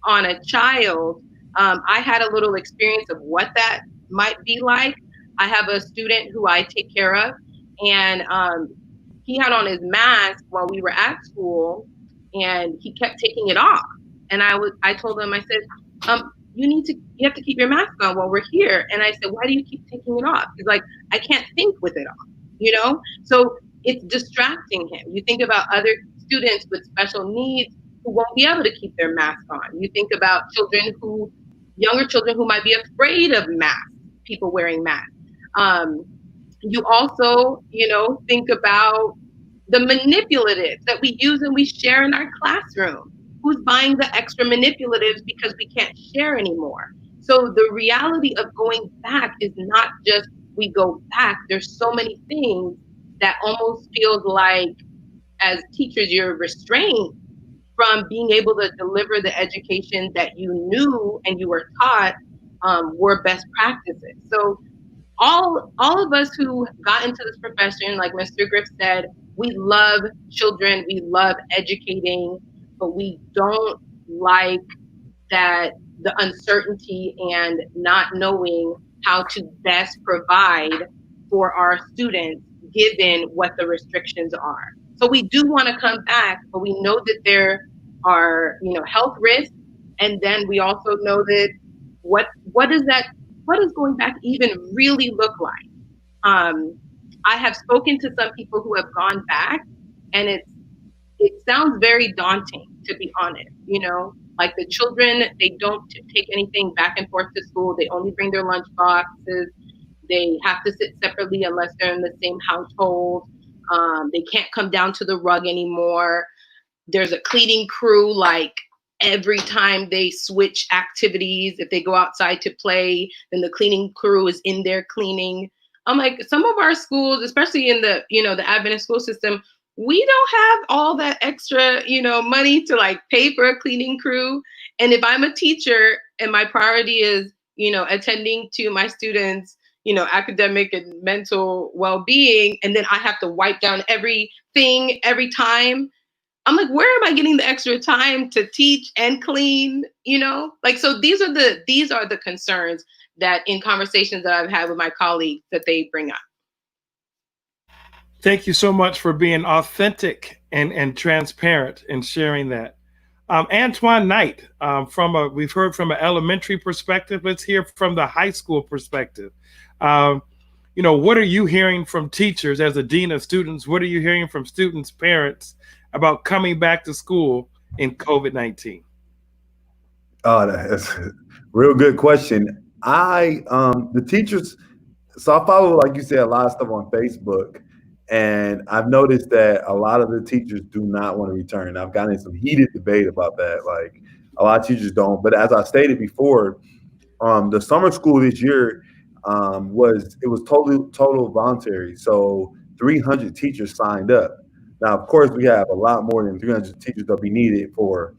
on a child, I had a little experience of what that might be like. I have a student who I take care of, and he had on his mask while we were at school, and he kept taking it off. And I told him, I said, you have to keep your mask on while we're here. And I said, why do you keep taking it off? He's like, I can't think with it on, you know? So it's distracting him. You think about other students with special needs who won't be able to keep their mask on. You think about younger children who might be afraid of masks, people wearing masks. You also, you know, think about the manipulatives that we use and we share in our classroom. Who's buying the extra manipulatives because we can't share anymore? So the reality of going back is not just we go back. There's so many things that almost feels like, as teachers, you're restrained from being able to deliver the education that you knew and you were taught were best practices. So all of us who got into this profession, like Mr. Griff said, we love children, we love educating, but we don't like that the uncertainty and not knowing how to best provide for our students given what the restrictions are. So we do want to come back, but we know that there are, you know, health risks, and then we also know that what does going back even really look like? I have spoken to some people who have gone back, and it sounds very daunting, to be honest. You know, like the children, they don't take anything back and forth to school. They only bring their lunch boxes. They have to sit separately unless they're in the same household. They can't come down to the rug anymore. There's a cleaning crew, like every time they switch activities, if they go outside to play, then the cleaning crew is in there cleaning. I'm like, some of our schools, especially in the, you know, the Adventist school system, we don't have all that extra, you know, money to like pay for a cleaning crew. And if I'm a teacher and my priority is, you know, attending to my students, you know, academic and mental well-being, and then I have to wipe down everything every time, I'm like, where am I getting the extra time to teach and clean? You know, like, so these are the concerns that in conversations that I've had with my colleagues that they bring up. Thank you so much for being authentic and transparent and sharing that. Antoine Knight, we've heard from an elementary perspective. Let's hear from the high school perspective. You know, what are you hearing from teachers as a dean of students? What are you hearing from students' parents about coming back to school in COVID-19? Oh, that's a real good question. The teachers, so I follow, like you said, a lot of stuff on Facebook, and I've noticed that a lot of the teachers do not want to return. I've gotten in some heated debate about that. Like, a lot of teachers don't. But as I stated before, the summer school this year was total voluntary. So 300 teachers signed up. Now, of course, we have a lot more than 300 teachers that'll be needed for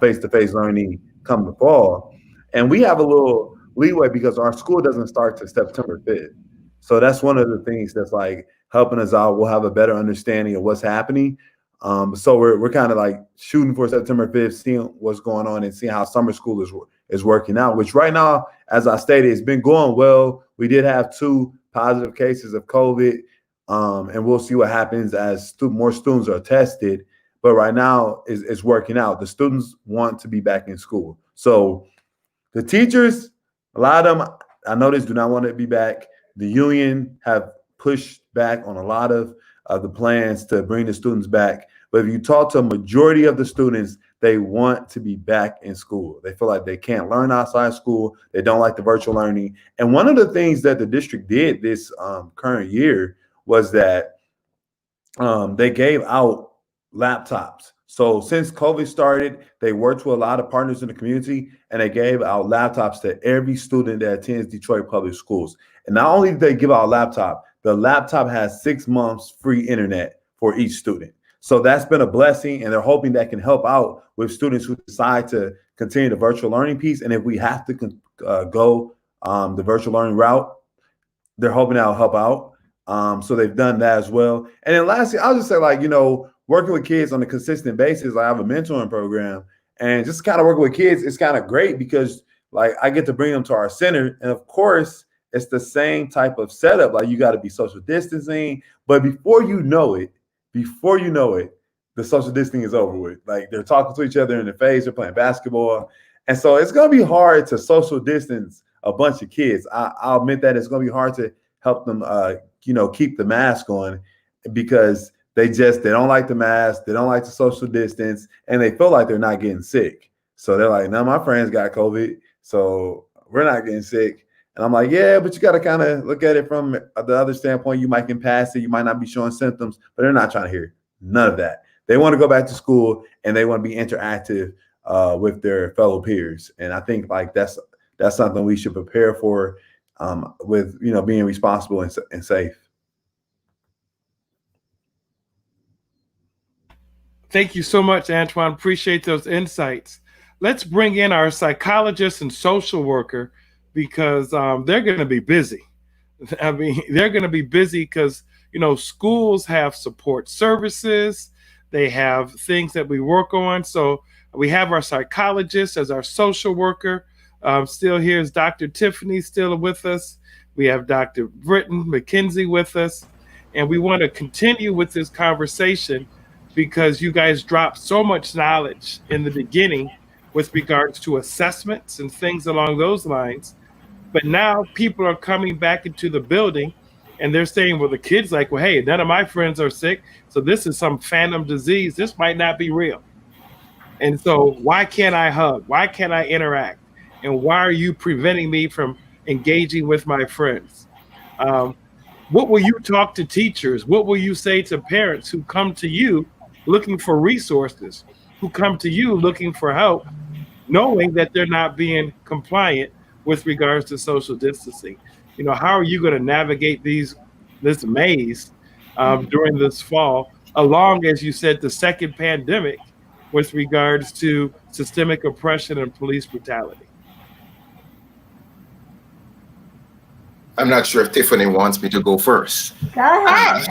face-to-face learning come the fall. And we have a little leeway because our school doesn't start till September 5th. So that's one of the things that's like helping us out. We'll have a better understanding of what's happening. So we're kind of like shooting for September 5th, seeing what's going on and seeing how summer school is working out, which right now, as I stated, it's been going well. We did have 2 positive cases of COVID, and we'll see what happens as more students are tested. But right now, it's working out. The students want to be back in school. So the teachers, a lot of them, I noticed, do not want to be back. The union have pushed back on a lot of the plans to bring the students back. But if you talk to a majority of the students, they want to be back in school. They feel like they can't learn outside school. They don't like the virtual learning. And one of the things that the district did this current year was that they gave out laptops. So since COVID started, they worked with a lot of partners in the community, and they gave out laptops to every student that attends Detroit Public Schools. And not only did they give out a laptop, the laptop has 6 months free internet for each student. So that's been a blessing, and they're hoping that can help out with students who decide to continue the virtual learning piece. And if we have to go the virtual learning route, they're hoping that'll help out. So they've done that as well. And then lastly, I'll just say, like, working with kids on a consistent basis, I have a mentoring program, and just kind of working with kids is kind of great because, like, I get to bring them to our center. And of course, it's the same type of setup. Like, you got to be social distancing, but before you know it, the social distancing is over with. Like, they're talking to each other in the face, they're playing basketball. And so it's going to be hard to social distance a bunch of kids. I'll admit that it's going to be hard to help them, keep the mask on because they don't like the mask, they don't like the social distance, and they feel like they're not getting sick. So they're like, none of my friends got COVID, so we're not getting sick. And I'm like, yeah, but you got to kind of look at it from the other standpoint. You might get past it, you might not be showing symptoms, but they're not trying to hear none of that. They want to go back to school, and they want to be interactive with their fellow peers. And I think, like, that's something we should prepare for with being responsible and safe. Thank you so much, Antoine. Appreciate those insights. Let's bring in our psychologist and social worker because they're going to be busy. I mean, they're going to be busy because, schools have support services. They have things that we work on. So we have our psychologist as our social worker. Still here is Dr. Tiffany still with us. We have Dr. Britton McKenzie with us. And we want to continue with this conversation because you guys dropped so much knowledge in the beginning with regards to assessments and things along those lines. But now people are coming back into the building and they're saying, well, the kid's like, well, hey, none of my friends are sick. So this is some phantom disease. This might not be real. And so why can't I hug? Why can't I interact? And why are you preventing me from engaging with my friends? What will you talk to teachers? What will you say to parents who come to you looking for resources, who come to you looking for help, knowing that they're not being compliant with regards to social distancing? How are you going to navigate this maze during this fall, along, as you said, the second pandemic with regards to systemic oppression and police brutality? I'm not sure if Tiffany wants me to go first. Go ahead.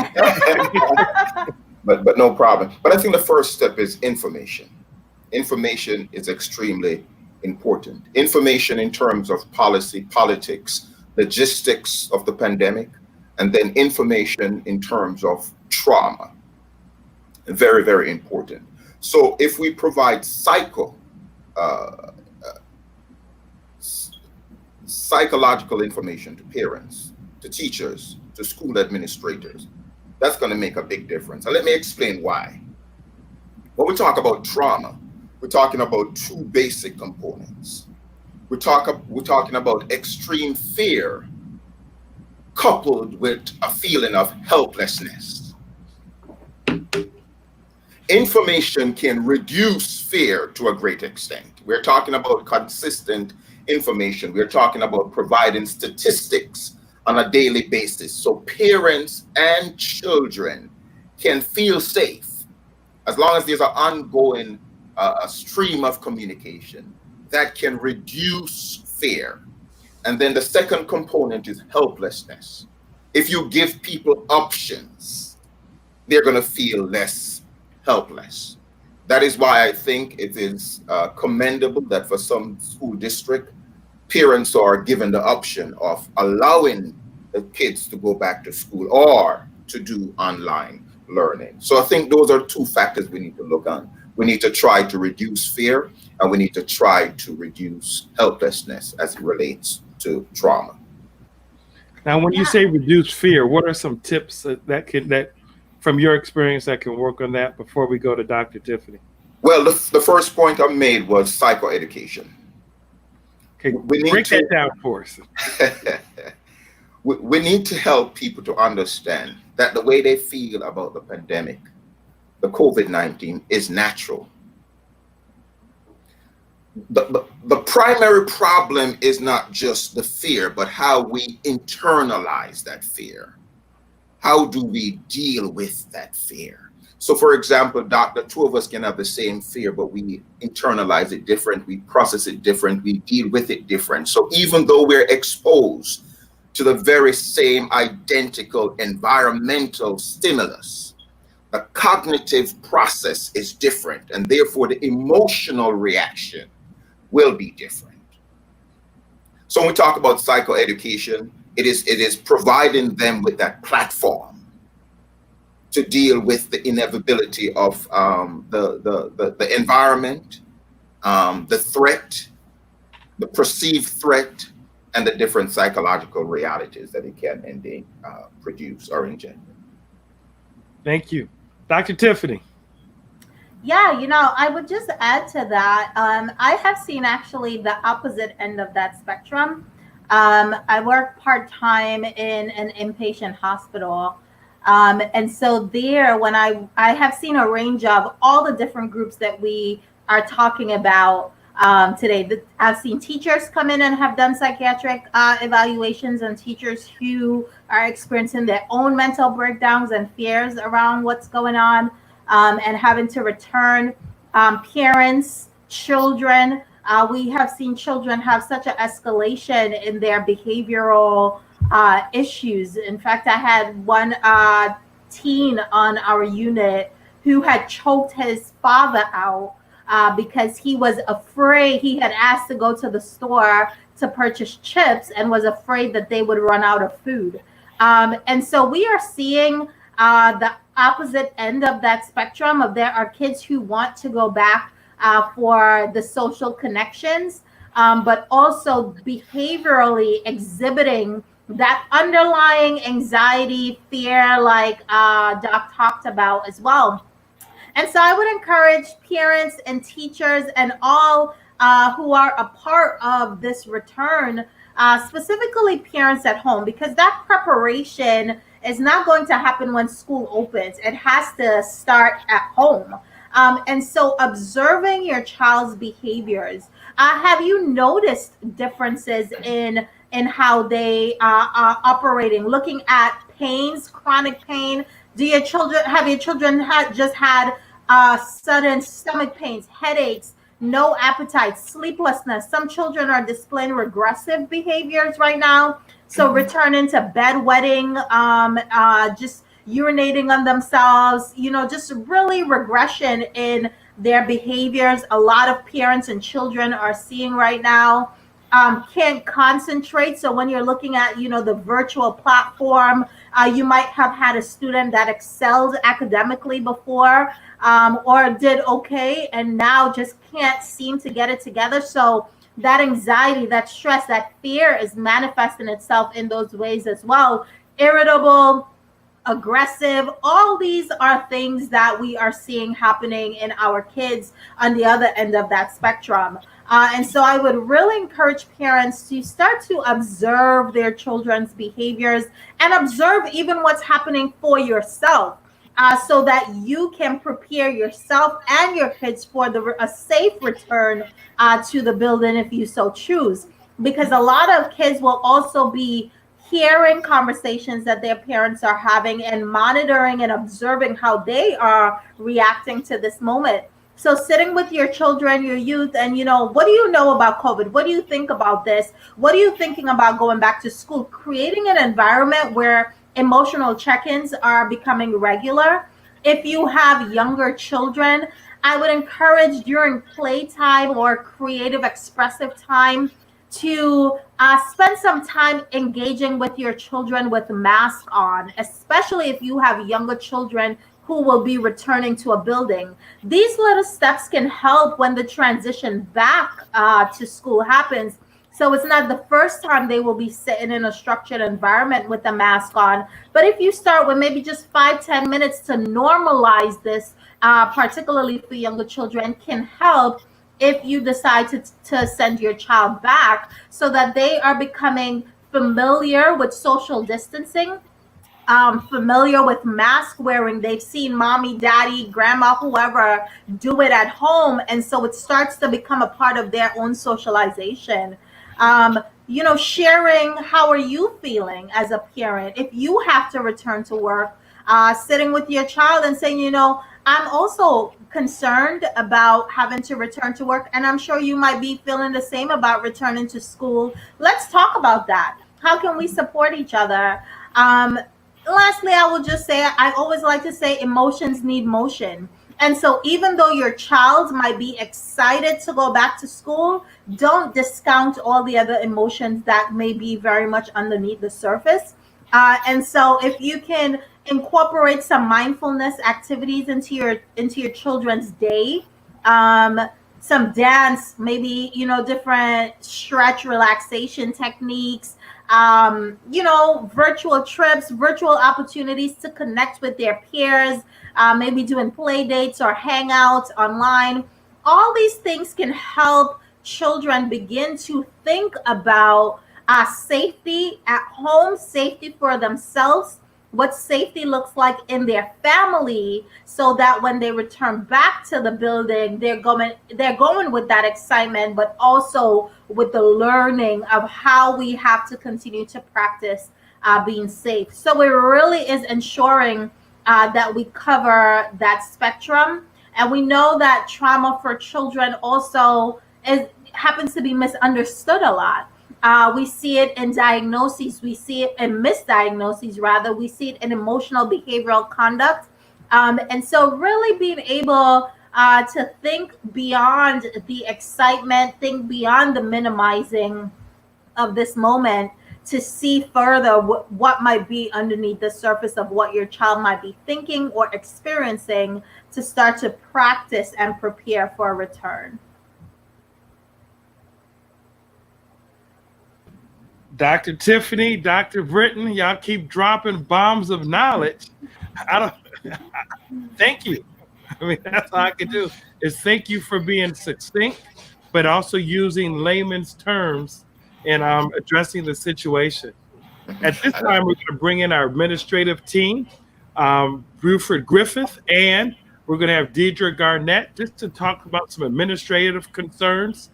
But no problem. But I think the first step is information. Information is extremely important. Information in terms of policy, politics, logistics of the pandemic, and then information in terms of trauma. Very, very important. So if we provide psychological information to parents, to teachers, to school administrators, that's going to make a big difference. And let me explain why. When we talk about trauma, we're talking about two basic components. We're talking about extreme fear coupled with a feeling of helplessness. Information can reduce fear to a great extent. We're talking about consistent information. We're talking about providing statistics on a daily basis so parents and children can feel safe as long as there's an ongoing a stream of communication that can reduce fear. And then the second component is helplessness. If you give people options, they're going to feel less helpless. That is why I think it is commendable that for some school district, parents are given the option of allowing the kids to go back to school or to do online learning. So I think those are two factors we need to look on. We need to try to reduce fear, and we need to try to reduce helplessness as it relates to trauma. Now, when you say reduce fear, what are some tips that from your experience that can work on that before we go to Dr. Tiffany? Well, the first point I made was psychoeducation. Okay, break that down for us. We need to help people to understand that the way they feel about the pandemic, the COVID-19, is natural. The primary problem is not just the fear, but how we internalize that fear. How do we deal with that fear? So for example, the two of us can have the same fear, but we internalize it different, we process it different, we deal with it different. So even though we're exposed to the very same identical environmental stimulus, the cognitive process is different, and therefore the emotional reaction will be different. So when we talk about psychoeducation, it is providing them with that platform to deal with the inevitability of the environment, the threat, the perceived threat, and the different psychological realities that it can indeed produce or engender. Thank you. Dr. Tiffany. Yeah, I would just add to that. I have seen actually the opposite end of that spectrum. I work part-time in an inpatient hospital. And so there, when I have seen a range of all the different groups that we are talking about today. I've seen teachers come in and have done psychiatric evaluations, and teachers who are experiencing their own mental breakdowns and fears around what's going on, and having to return. Parents, children. We have seen children have such an escalation in their behavioral issues. In fact, I had one teen on our unit who had choked his father out because he was afraid. He had asked to go to the store to purchase chips and was afraid that they would run out of food. And so we are seeing the opposite end of that spectrum. Of there are kids who want to go back for the social connections, but also behaviorally exhibiting that underlying anxiety, fear, like Doc talked about as well. And so I would encourage parents and teachers and all who are a part of this return, specifically parents at home, because that preparation is not going to happen when school opens. It has to start at home. And so observing your child's behaviors, have you noticed differences in how they are operating, looking at pains, chronic pain? Have your children just had sudden stomach pains, headaches, no appetite, sleeplessness? Some children are displaying regressive behaviors right now. So returning to bedwetting, just urinating on themselves, just really regression in their behaviors. A lot of parents and children are seeing right now. Can't concentrate. So when you're looking at, the virtual platform, you might have had a student that excelled academically before, or did okay, and now just can't seem to get it together. So that anxiety, that stress, that fear is manifesting itself in those ways as well. Irritable, aggressive, all these are things that we are seeing happening in our kids on the other end of that spectrum. And so I would really encourage parents to start to observe their children's behaviors and observe even what's happening for yourself, so that you can prepare yourself and your kids for a safe return to the building if you so choose. Because a lot of kids will also be hearing conversations that their parents are having and monitoring and observing how they are reacting to this moment. So sitting with your children, your youth, and what do you know about COVID? What do you think about this? What are you thinking about going back to school? Creating an environment where emotional check-ins are becoming regular. If you have younger children, I would encourage during playtime or creative expressive time to spend some time engaging with your children with mask on, especially if you have younger children who will be returning to a building. These little steps can help when the transition back to school happens, So it's not the first time they will be sitting in a structured environment with a mask on. But if you start with maybe just 5-10 minutes to normalize this, particularly for younger children, can help if you decide to send your child back, so that they are becoming familiar with social distancing, familiar with mask wearing. They've seen mommy, daddy, grandma, whoever do it at home. And so it starts to become a part of their own socialization. Sharing how are you feeling as a parent if you have to return to work, sitting with your child and saying, I'm also concerned about having to return to work, and I'm sure you might be feeling the same about returning to school. Let's talk about that. How can we support each other? Lastly, I will just say, I always like to say emotions need motion. And so even though your child might be excited to go back to school, don't discount all the other emotions that may be very much underneath the surface. And so if you can incorporate some mindfulness activities into your children's day, some dance, maybe, different stretch relaxation techniques, virtual trips, virtual opportunities to connect with their peers, maybe doing play dates or hangouts online. All these things can help children begin to think about safety at home, safety for themselves, what safety looks like in their family, so that when they return back to the building, they're going with that excitement, but also with the learning of how we have to continue to practice being safe. So it really is ensuring that we cover that spectrum. And we know that trauma for children also happens to be misunderstood a lot. We see it in diagnoses, we see it in misdiagnoses, rather. We see it in emotional behavioral conduct. And so really being able to think beyond the excitement, think beyond the minimizing of this moment, to see further what might be underneath the surface of what your child might be thinking or experiencing, to start to practice and prepare for a return. Dr. Tiffany, Dr. Britton, y'all keep dropping bombs of knowledge. Thank you. I mean, that's all I can do is thank you for being succinct, but also using layman's terms and addressing the situation. At this time, we're going to bring in our administrative team, Buford Griffith, and we're going to have Deidre Garnett, just to talk about some administrative concerns.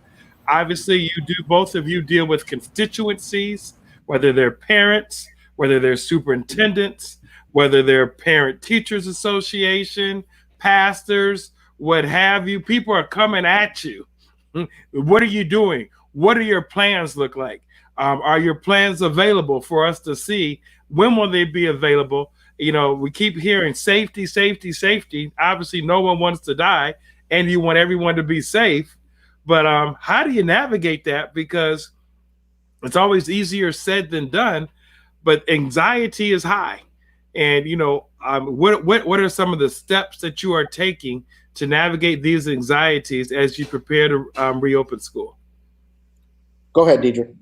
Obviously, both of you deal with constituencies, whether they're parents, whether they're superintendents, whether they're parent teachers association, pastors, what have you. People are coming at you. What are you doing? What do your plans look like? Are your plans available for us to see? When will they be available? We keep hearing safety, safety, safety. Obviously, no one wants to die, and you want everyone to be safe. But how do you navigate that? Because it's always easier said than done, but anxiety is high. And, what are some of the steps that you are taking to navigate these anxieties as you prepare to reopen school? Go ahead, Deidre.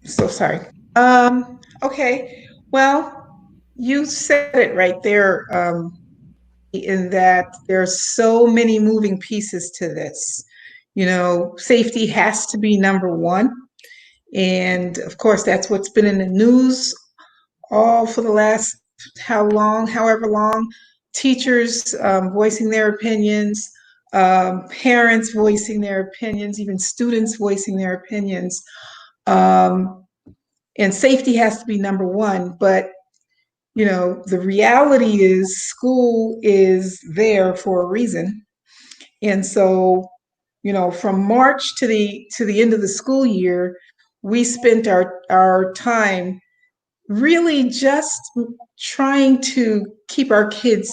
So sorry. Okay. Well, you said it right there, in that there's so many moving pieces to this. Safety has to be number one. And of course, that's what's been in the news all for the last however long. Teachers voicing their opinions, parents voicing their opinions, even students voicing their opinions. And safety has to be number one. But, the reality is school is there for a reason. And so, from March to the end of the school year, we spent our time really just trying to keep our kids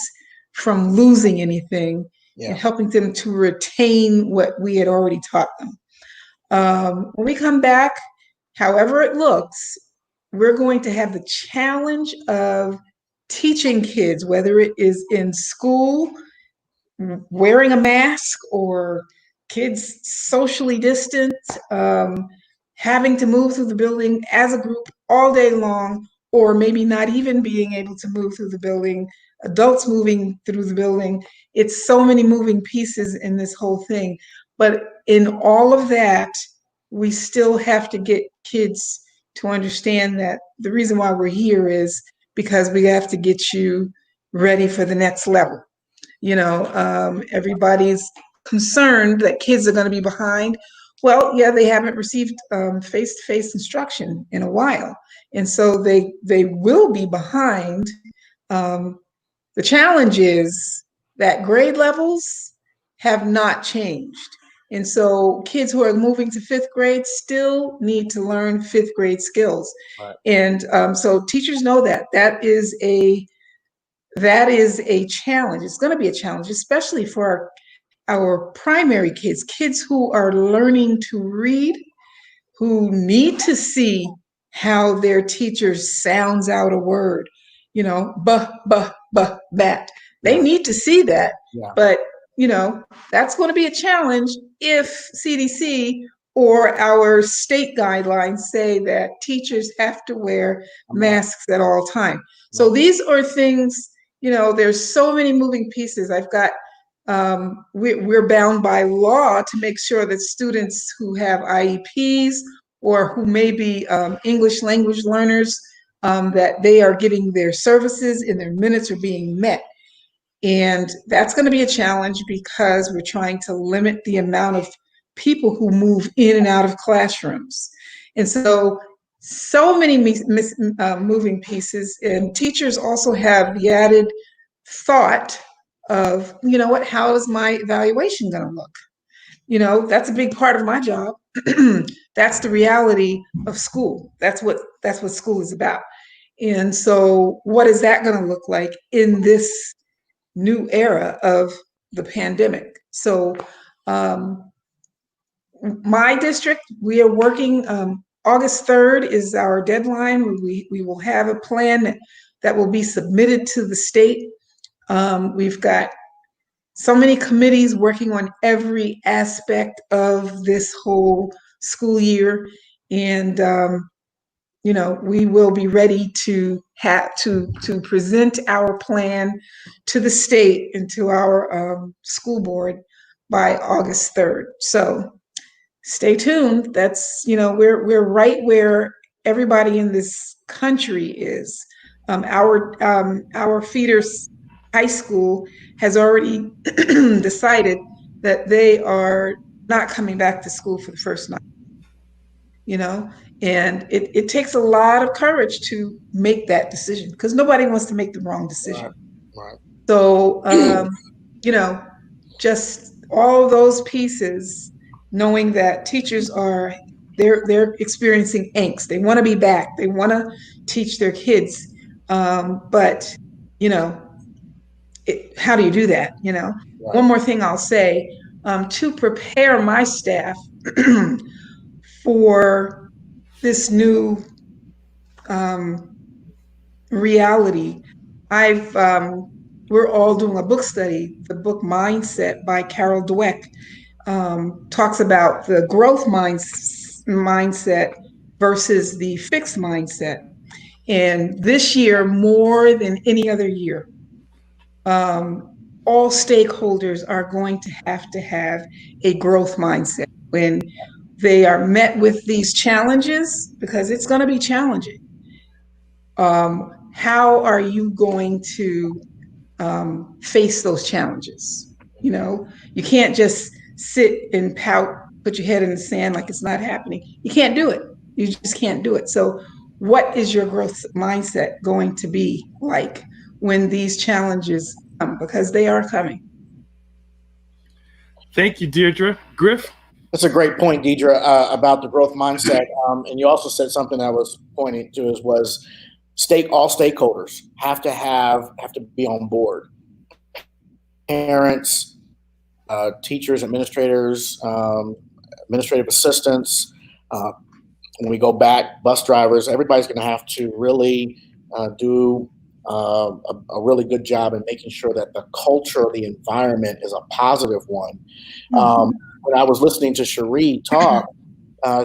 from losing anything, and helping them to retain what we had already taught them. When we come back, however it looks, we're going to have the challenge of teaching kids, whether it is in school, wearing a mask, or kids socially distant, having to move through the building as a group all day long, or maybe not even being able to move through the building, adults moving through the building. It's so many moving pieces in this whole thing. But in all of that, we still have to get kids to understand that the reason why we're here is because we have to get you ready for the next level. Everybody's concerned that kids are going to be behind. Well, yeah, they haven't received face-to-face instruction in a while, and so they will be behind. The challenge is that grade levels have not changed, and so kids who are moving to fifth grade still need to learn fifth grade skills. Right. And so teachers know that is a challenge. It's going to be a challenge, especially for our primary kids who are learning to read, who need to see how their teacher sounds out a word, bat. They need to see that. Yeah. But, that's going to be a challenge if CDC or our state guidelines say that teachers have to wear masks at all times. So these are things, there's so many moving pieces. I've got we're bound by law to make sure that students who have IEPs or who may be English language learners, that they are getting their services and their minutes are being met. And that's going to be a challenge because we're trying to limit the amount of people who move in and out of classrooms. And so many moving pieces, and teachers also have the added thought of, how is my evaluation going to look? That's a big part of my job. That's the reality of school. That's what school is about. And so what is that going to look like in this new era of the pandemic? So my district, we are working, August 3rd is our deadline. We will have a plan that will be submitted to the state. We've got so many committees working on every aspect of this whole school year. And, we will be ready to present our plan to the state and to our school board by August 3rd. So stay tuned. That's, we're right where everybody in this country is. Our feeder high school has already decided that they are not coming back to school for the first night, and it takes a lot of courage to make that decision because nobody wants to make the wrong decision. Right. So, just all those pieces, knowing that teachers they're experiencing angst. They want to be back. They want to teach their kids. But, how do you do that? Right. One more thing I'll say, to prepare my staff for this new reality, we're all doing a book study. The book Mindset by PARL Today talks about the growth mindset versus the fixed mindset. And this year, more than any other year, all stakeholders are going to have a growth mindset when they are met with these challenges, because it's going to be challenging. How are you going to face those challenges? You can't just sit and pout, put your head in the sand like it's not happening. You can't do it. You just can't do it. So what is your growth mindset going to be like when these challenges come? Because they are coming. Thank you, Deirdre. Griff? That's a great point, Deidre, about the growth mindset. And you also said something I was pointing to was all stakeholders have to be on board. Parents, teachers, administrators, administrative assistants. When we go back, bus drivers, everybody's going to have to really do a really good job in making sure that the culture, the environment is a positive one. When I was listening to Cherie talk,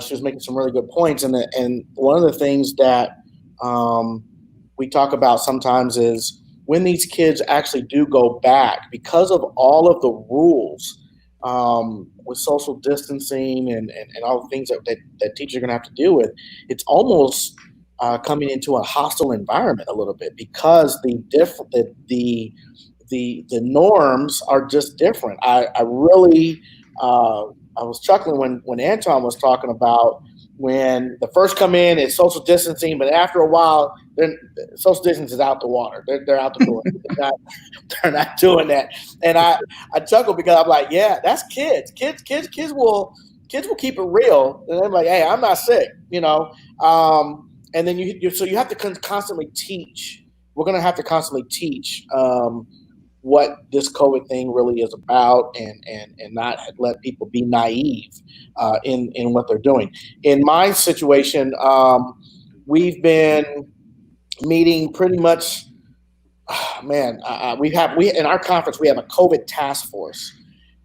she was making some really good points. And one of the things that we talk about sometimes is when these kids actually do go back, because of all of the rules with social distancing and all the things that teachers are going to have to deal with, it's almost coming into a hostile environment a little bit because the norms are just different. I really I was chuckling when Anton was talking about when the first come in, it's social distancing, but after a while, then social distance is out the water. They're out the door. They're not doing that. And I chuckle because I'm like, yeah, that's kids. Kids will keep it real. And they're like, hey, I'm not sick, you know. And then so you have to constantly teach. We're going to have to constantly teach what this COVID thing really is about, and not let people be naive in what they're doing. In my situation, we've been meeting pretty much. We in our conference we have a COVID task force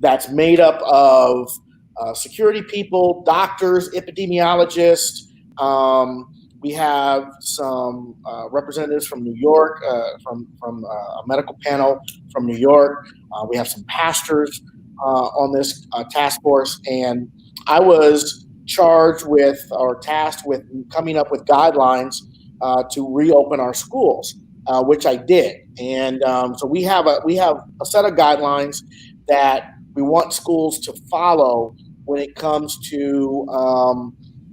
that's made up of security people, doctors, epidemiologists. We have some representatives from New York, from a medical panel from New York. We have some pastors on this task force, and I was charged with or tasked with coming up with guidelines to reopen our schools, which I did. And so we have a set of guidelines that we want schools to follow when it comes to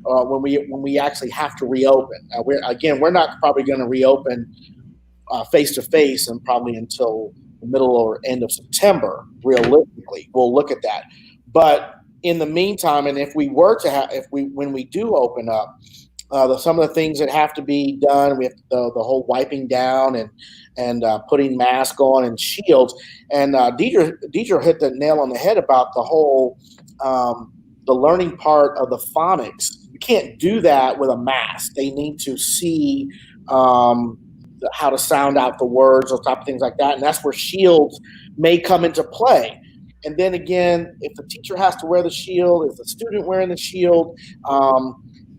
when we actually have to reopen. We're not probably going to reopen face to face and probably until the middle or end of September. Realistically, we'll look at that. But in the meantime, and if we were to when we do open up, some of the things that have to be done, we have the whole wiping down and putting masks on and shields. And Deidre hit the nail on the head about the whole the learning part of the phonics. You can't do that with a mask. They need to see how to sound out the words, those type of things like that. And that's where shields may come into play. And then again, if the teacher has to wear the shield, is the student wearing the shield?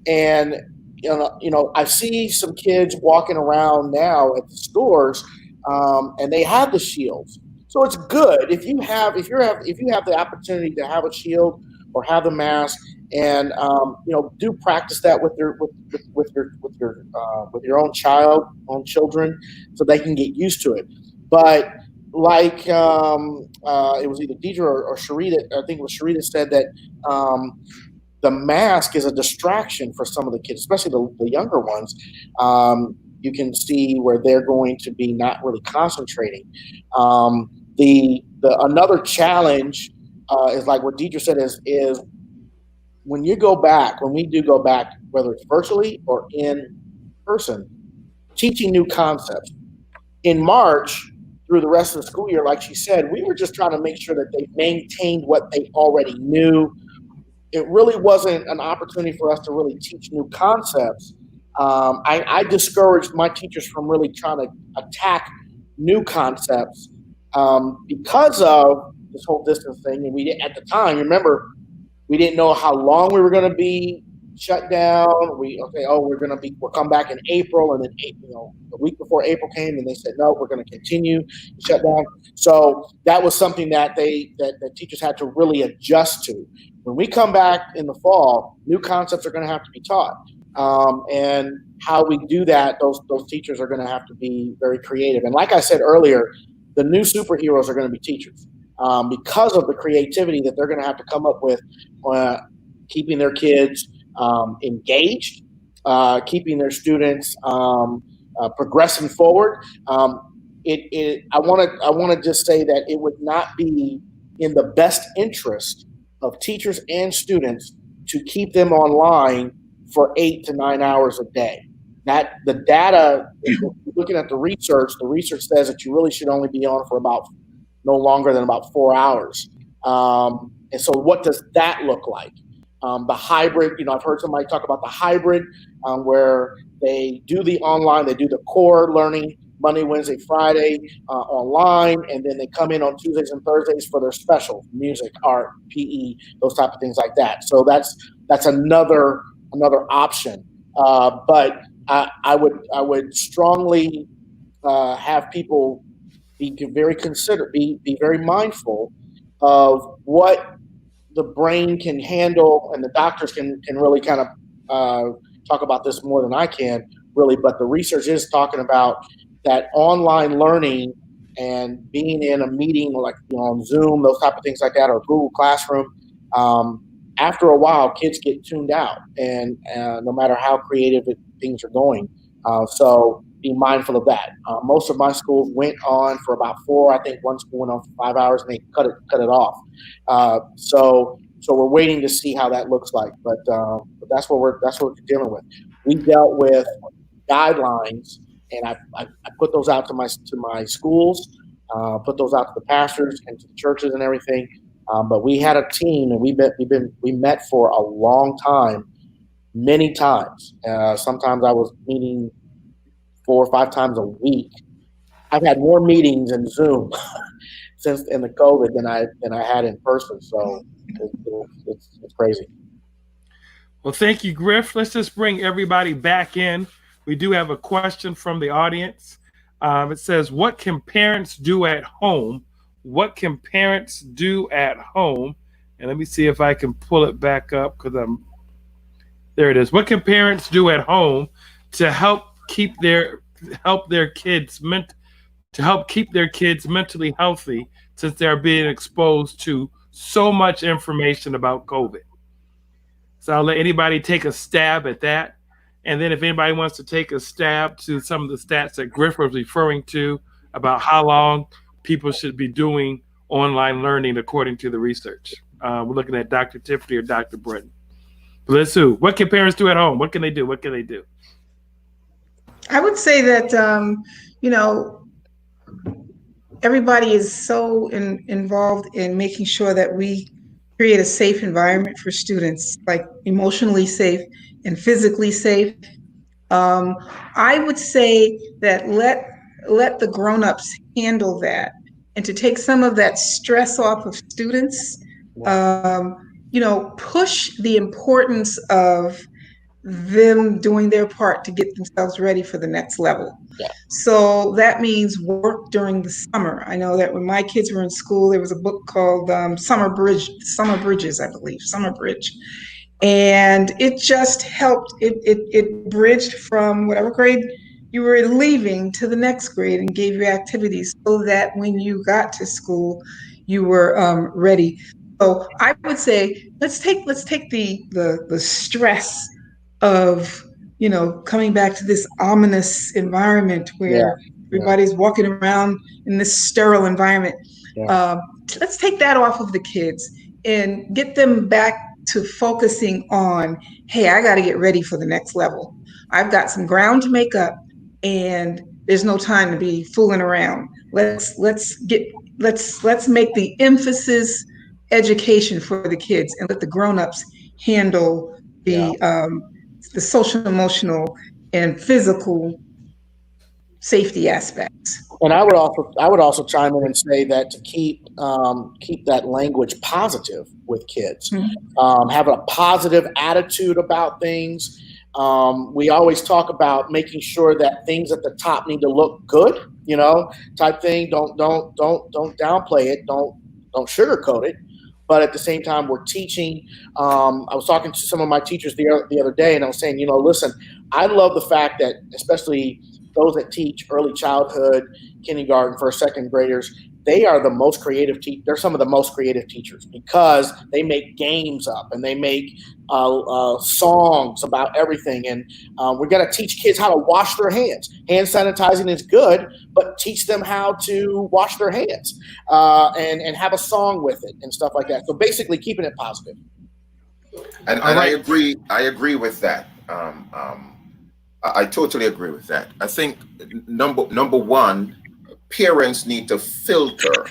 And you know, I see some kids walking around now at the stores, and they have the shields. So it's good if you have the opportunity to have a shield or have a mask, and you know, do practice that with your own children, so they can get used to it. But like it was either Deidre or Cherie, I think it was Cherie that said that the mask is a distraction for some of the kids, especially the younger ones. You can see where they're going to be not really concentrating. Another challenge is like what Deidre said is when we do go back, whether it's virtually or in person, teaching new concepts. In March, through the rest of the school year, like she said, we were just trying to make sure that they maintained what they already knew. It really wasn't an opportunity for us to really teach new concepts. I discouraged my teachers from really trying to attack new concepts because of this whole distance thing. And at the time, remember, we didn't know how long we were going to be shut down. We'll come back in April, and then the week before April came, and they said no, we're going to continue to shut down. So that was something that teachers had to really adjust to. When we come back in the fall, new concepts are going to have to be taught, and how we do that, those teachers are going to have to be very creative. And like I said earlier, the new superheroes are going to be teachers because of the creativity that they're going to have to come up with, keeping their kids engaged, keeping their students progressing forward. I want to just say that it would not be in the best interest of teachers and students to keep them online for 8 to 9 hours a day. That the data, looking at the research says that you really should only be on for about no longer than about 4 hours. And so what does that look like? The hybrid, I've heard somebody talk about the hybrid where they do the online, they do the core learning Monday, Wednesday, Friday online, and then they come in on Tuesdays and Thursdays for their special music, art, PE, those type of things like that. So that's another option. But I would strongly have people be very be very mindful of what the brain can handle, and the doctors can really kind of talk about this more than I can, really. But the research is talking about that online learning and being in a meeting like on Zoom, those type of things like that, or Google Classroom. After a while, kids get tuned out, and no matter how creative things are going. So be mindful of that. Most of my schools went on for about 4. I think one school went on for 5 hours, and they cut it off. So we're waiting to see how that looks like. But that's what we're dealing with. We dealt with guidelines, and I put those out to my schools, put those out to the pastors and to the churches and everything. But we had a team, and we met for a long time, many times. Sometimes I was meeting 4 or 5 times a week. I've had more meetings in Zoom since in the COVID than I had in person. So it's crazy. Well, thank you, Griff. Let's just bring everybody back in. We do have a question from the audience. It says, what can parents do at home? What can parents do at home? And let me see if I can pull it back up, because there it is. What can parents do at home to help keep their kids mentally healthy, since they're being exposed to so much information about COVID? So I'll let anybody take a stab at that. And then if anybody wants to take a stab to some of the stats that Griff was referring to about how long people should be doing online learning according to the research. We're looking at Dr. Tiffany or Dr. Britton. But let's see. What can parents do at home? What can they do? What can they do? I would say that, everybody is so involved in making sure that we create a safe environment for students, like emotionally safe and physically safe. I would say that let the grown-ups handle that, and to take some of that stress off of students. Push the importance of them doing their part to get themselves ready for the next level. Yeah. So that means work during the summer. I know that when my kids were in school, there was a book called Summer Bridge, and it just helped. It bridged from whatever grade you were leaving to the next grade and gave you activities so that when you got to school, you were ready. So I would say let's take the stress of coming back to this ominous environment where everybody's walking around in this sterile environment. Let's take that off of the kids and get them back to focusing on, hey, I got to get ready for the next level. I've got some ground to make up, and there's no time to be fooling around. Let's make the emphasis education for the kids, and let the grown-ups handle the social, emotional, and physical safety aspects. And I would also chime in and say that to keep that language positive with kids, have a positive attitude about things. We always talk about making sure that things at the top need to look good, type thing. Don't downplay it. Don't sugarcoat it. But at the same time, we're teaching. I was talking to some of my teachers the other day, and I was saying, listen, I love the fact that, especially those that teach early childhood, kindergarten, first, second graders, they are the most creative they're some of the most creative teachers, because they make games up and they make songs about everything. And we're going to teach kids how to wash their hands. Hand sanitizing is good, but teach them how to wash their hands and have a song with it and stuff like that. So basically keeping it positive. And I agree with that. I totally agree with that. I think number one, parents need to filter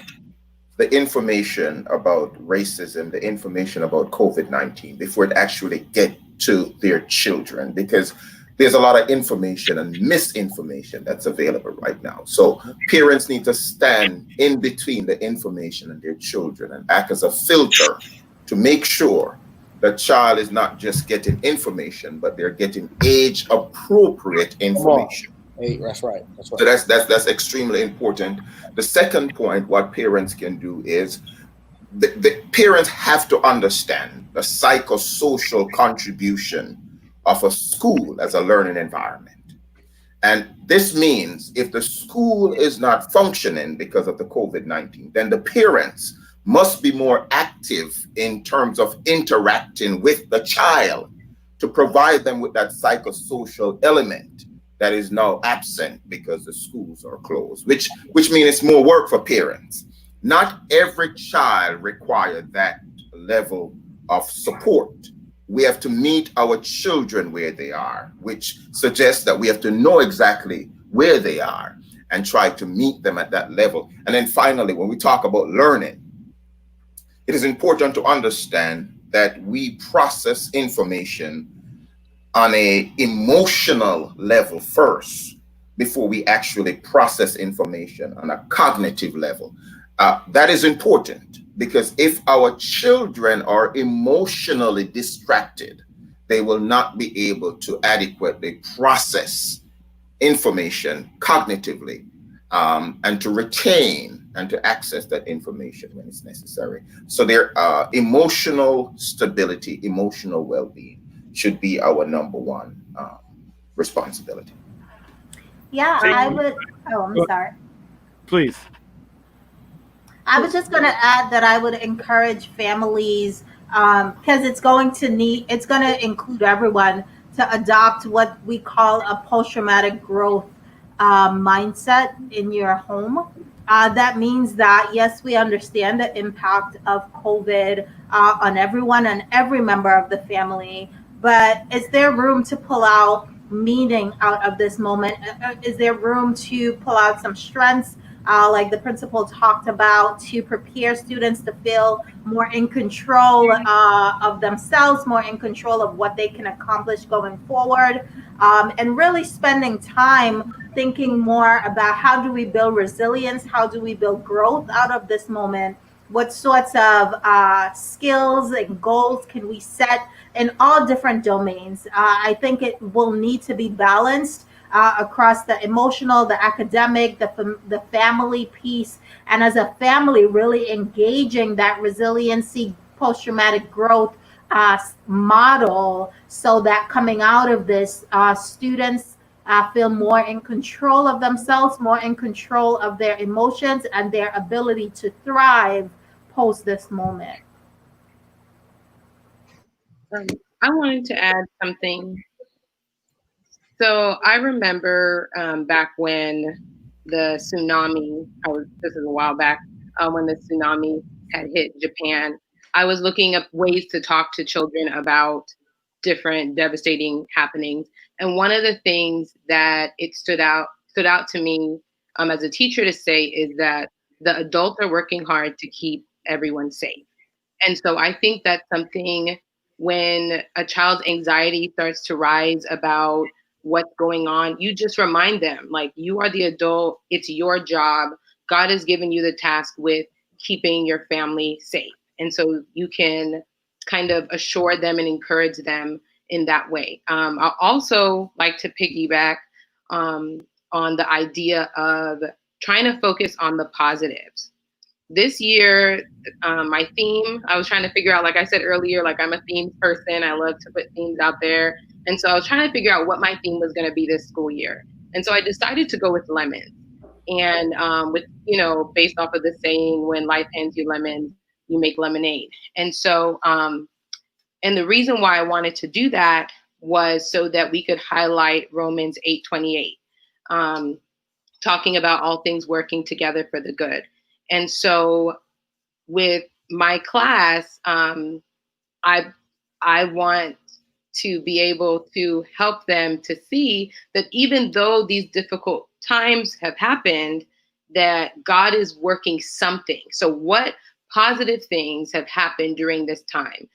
the information about racism, the information about COVID-19 before it actually get to their children, because there's a lot of information and misinformation that's available right now. So parents need to stand in between the information and their children and act as a filter to make sure the child is not just getting information, but they're getting age appropriate information. Hey, that's right. That's right. So that's extremely important. The second point, what parents can do is the parents have to understand the psychosocial contribution of a school as a learning environment. And this means if the school is not functioning because of the COVID-19, then the parents must be more active in terms of interacting with the child to provide them with that psychosocial element that is now absent because the schools are closed, which means it's more work for parents. Not every child requires that level of support. We have to meet our children where they are, which suggests that we have to know exactly where they are and try to meet them at that level. And then finally, when we talk about learning, it is important to understand that we process information on an emotional level first before we actually process information on a cognitive level. That is important because if our children are emotionally distracted, they will not be able to adequately process information cognitively and to retain and to access that information when it's necessary. So their emotional stability, emotional well-being should be our number one responsibility. Yeah, I would. Oh, I'm sorry. Please. I was just going to add that I would encourage families because it's going to include everyone to adopt what we call a post-traumatic growth mindset in your home. That means that, yes, we understand the impact of COVID on everyone and every member of the family, but is there room to pull out meaning out of this moment? Is there room to pull out some strengths? Like the principal talked about, to prepare students to feel more in control of themselves, more in control of what they can accomplish going forward, and really spending time thinking more about how do we build resilience, how do we build growth out of this moment, what sorts of skills and goals can we set in all different domains. I think it will need to be balanced across the emotional, the academic, the family piece, and as a family, really engaging that resiliency, post-traumatic growth model, so that coming out of this, students feel more in control of themselves, more in control of their emotions, and their ability to thrive post this moment. I wanted to add something. So I remember back when the tsunami, this is a while back, when the tsunami had hit Japan, I was looking up ways to talk to children about different devastating happenings. And one of the things that it stood out to me as a teacher to say is that the adults are working hard to keep everyone safe. And so I think that's something when a child's anxiety starts to rise about what's going on, you just remind them, like, you are the adult, it's your job. God has given you the task with keeping your family safe. And so you can kind of assure them and encourage them in that way. I also like to piggyback on the idea of trying to focus on the positives. This year, my theme, I was trying to figure out, like I said earlier, like I'm a themes person. I love to put themes out there. And so I was trying to figure out what my theme was going to be this school year. And so I decided to go with lemons. And with, based off of the saying, when life hands you lemons, you make lemonade. And so, and the reason why I wanted to do that was so that we could highlight Romans 8:28, talking about all things working together for the good. And so with my class, I want to be able to help them to see that even though these difficult times have happened, that God is working something. So what positive things have happened during this time.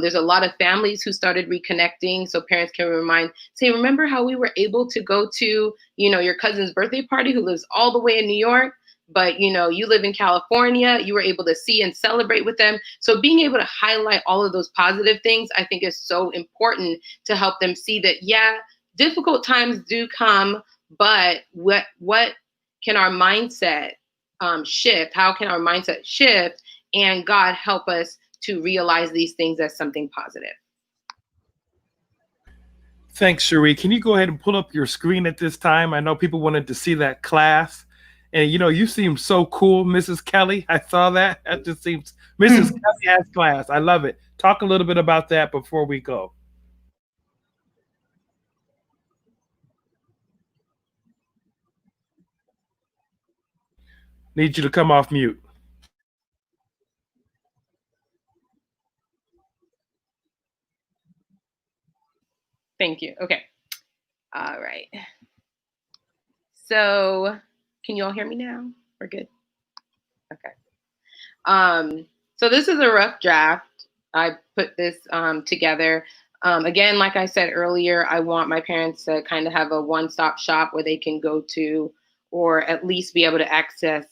There's a lot of families who started reconnecting, so parents can say, remember how we were able to go to, your cousin's birthday party who lives all the way in New York, but you live in California, you were able to see and celebrate with them. So being able to highlight all of those positive things, I think is so important to help them see that, yeah, difficult times do come, but what can our mindset shift? How can our mindset shift and God help us to realize these things as something positive? Thanks, Cherie. Can you go ahead and pull up your screen at this time? I know people wanted to see that class. And, you seem so cool, Mrs. Kelly. I saw that. That just seems, Mrs. Kelly has class. I love it. Talk a little bit about that before we go. Need you to come off mute. Thank you. Okay. All right. So can you all hear me now? We're good. Okay. So this is a rough draft. I put this together. Again, like I said earlier, I want my parents to kind of have a one-stop shop where they can go to, or at least be able to access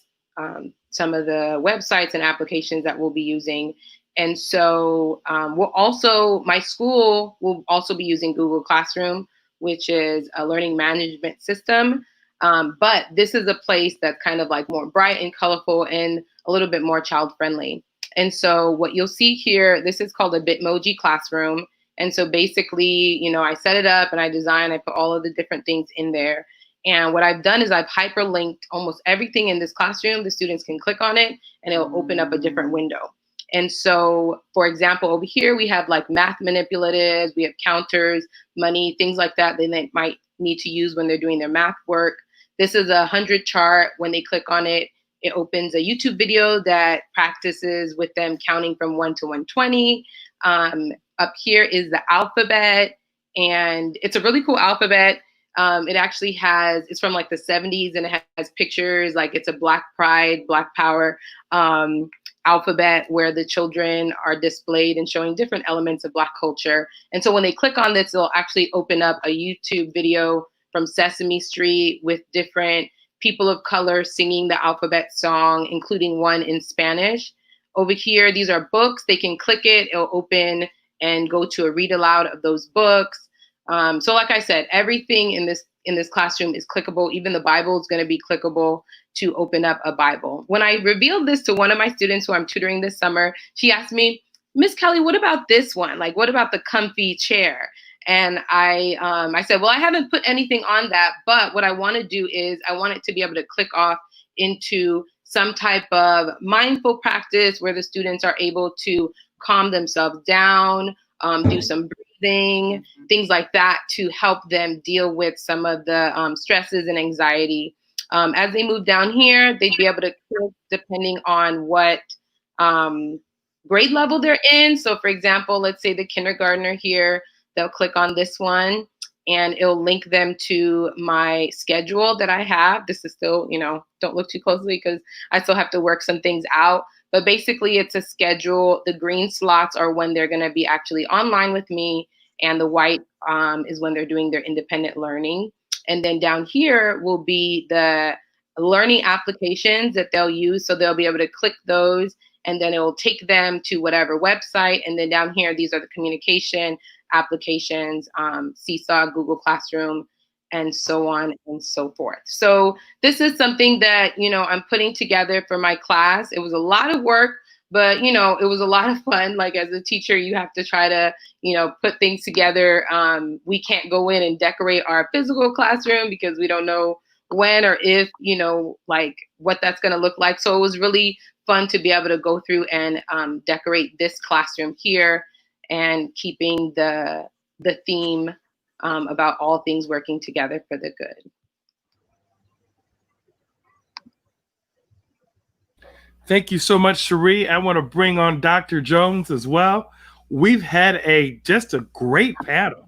some of the websites and applications that we'll be using. And so my school will also be using Google Classroom, which is a learning management system. But this is a place that's kind of like more bright and colorful and a little bit more child-friendly. And so what you'll see here, this is called a Bitmoji classroom. And so basically, I set it up and I put all of the different things in there. And what I've done is I've hyperlinked almost everything in this classroom. The students can click on it and it'll open up a different window. And so, for example, over here, we have like math manipulatives, we have counters, money, things like that they might need to use when they're doing their math work. This is a 100 chart. When they click on it, it opens a YouTube video that practices with them counting from 1 to 120. Up here is the alphabet, and it's a really cool alphabet. It actually it's from like the 70s, and it has pictures, like it's a Black Pride, Black Power alphabet where the children are displayed and showing different elements of Black culture. And so when they click on this, it'll actually open up a YouTube video from Sesame Street with different people of color singing the alphabet song, including one in Spanish. Over here, these are books. They can click it, it'll open and go to a read aloud of those books. So like I said, everything in this classroom is clickable. Even the Bible is going to be clickable to open up a Bible. When I revealed this to one of my students who I'm tutoring this summer, she asked me, Miss Kelly, what about this one? Like, what about the comfy chair? And I said, well, I haven't put anything on that, but what I want to do is I want it to be able to click off into some type of mindful practice where the students are able to calm themselves down, do some breathing, things like that to help them deal with some of the stresses and anxiety. As they move down here, they'd be able to click depending on what grade level they're in. So for example, let's say the kindergartner here, they'll click on this one and it'll link them to my schedule that I have. This is still, don't look too closely because I still have to work some things out. But basically it's a schedule. The green slots are when they're going to be actually online with me, and the white is when they're doing their independent learning. And then down here will be the learning applications that they'll use. So they'll be able to click those and then it will take them to whatever website. And then down here, these are the communication applications, Seesaw, Google Classroom, and so on and so forth. So this is something that, I'm putting together for my class. It was a lot of work, but, it was a lot of fun. Like as a teacher, you have to try to, put things together. We can't go in and decorate our physical classroom because we don't know when or if, like what that's going to look like. So it was really fun to be able to go through and decorate this classroom here and keeping the theme about all things working together for the good. Thank you so much, Cherie. I want to bring on Dr. Jones as well. We've had just a great panel.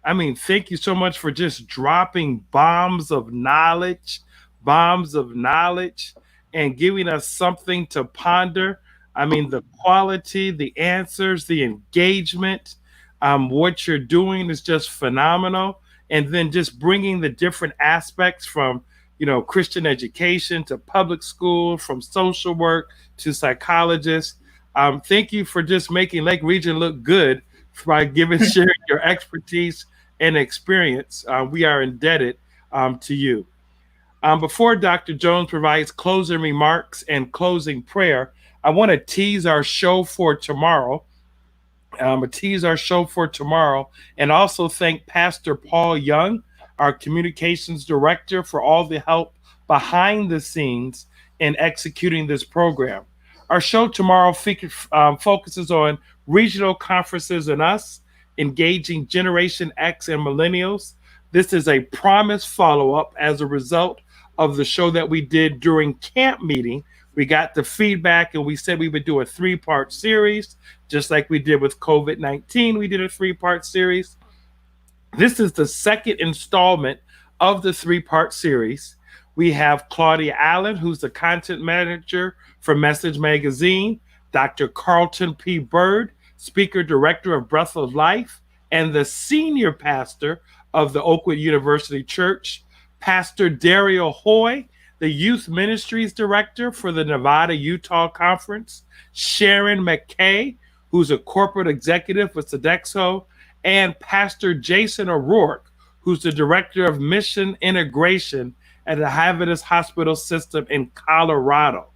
I mean, thank you so much for just dropping bombs of knowledge, and giving us something to ponder. I mean, the quality, the answers, the engagement, what you're doing is just phenomenal. And then just bringing the different aspects from, Christian education to public school, from social work to psychologists. Thank you for just making Lake Region look good by sharing your expertise and experience. We are indebted to you. Before Dr. Jones provides closing remarks and closing prayer, I want to tease our show for tomorrow. And also thank Pastor Paul Young, our communications director, for all the help behind the scenes in executing this program. Our show tomorrow focuses on regional conferences and us, engaging Generation X and millennials. This is a promised follow-up as a result of the show that we did during camp meeting. We got the feedback and we said we would do a 3-part series, just like we did with COVID-19. We did a 3-part series. This is the second installment of the 3-part series. We have Claudia Allen, who's the content manager for Message Magazine, Dr. Carlton P. Bird, speaker director of Breath of Life, and the senior pastor of the Oakwood University Church, Pastor Dario Hoy, the youth ministries director for the Nevada-Utah Conference, Sharon McKay, who's a corporate executive with Sodexo, and Pastor Jason O'Rourke, who's the director of mission integration at the Adventist Hospital System in Colorado.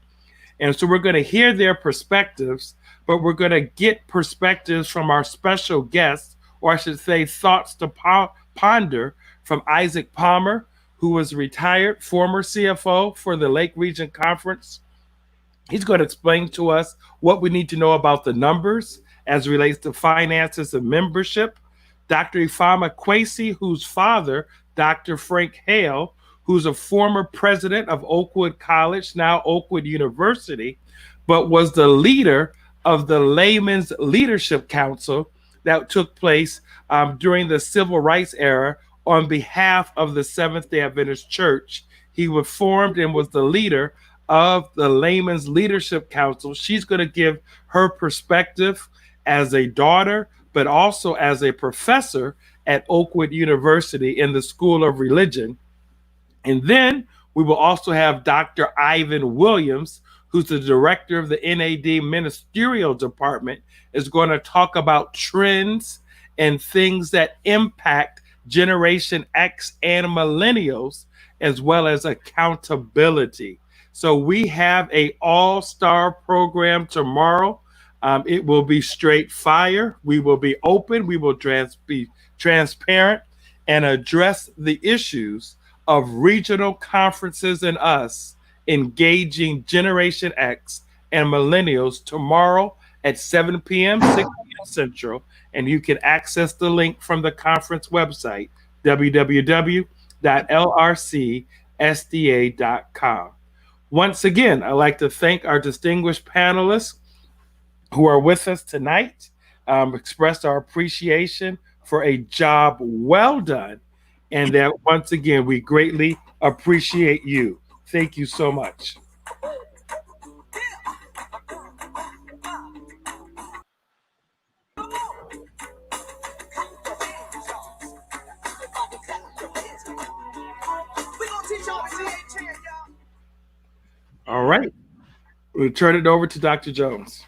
And so we're going to hear their perspectives, but we're going to get perspectives from our special guests, or I should say thoughts to ponder, from Isaac Palmer, who was retired former CFO for the Lake Region Conference. He's going to explain to us what we need to know about the numbers as it relates to finances and membership. Dr. Ifeoma Kwesi, whose father, Dr. Frank Hale, who's a former president of Oakwood College, now Oakwood University, but was the leader of the Layman's Leadership Council that took place during the Civil Rights era on behalf of the Seventh-day Adventist Church. He was formed and was the leader of the Layman's Leadership Council. She's going to give her perspective as a daughter, but also as a professor at Oakwood University in the School of Religion. And then we will also have Dr. Ivan Williams, who's the director of the NAD Ministerial Department, is going to talk about trends and things that impact Generation X and millennials, as well as accountability. So we have a all-star program tomorrow. It will be straight fire. We will be open. We will be transparent and address the issues of regional conferences and us engaging Generation X and millennials tomorrow at 7 p.m., 6 p.m. Central. And you can access the link from the conference website, www.lrcsda.com. Once again, I'd like to thank our distinguished panelists who are with us tonight, express our appreciation for a job well done, and that once again, we greatly appreciate you. Thank you so much. All right. We'll turn it over to Dr. Jones.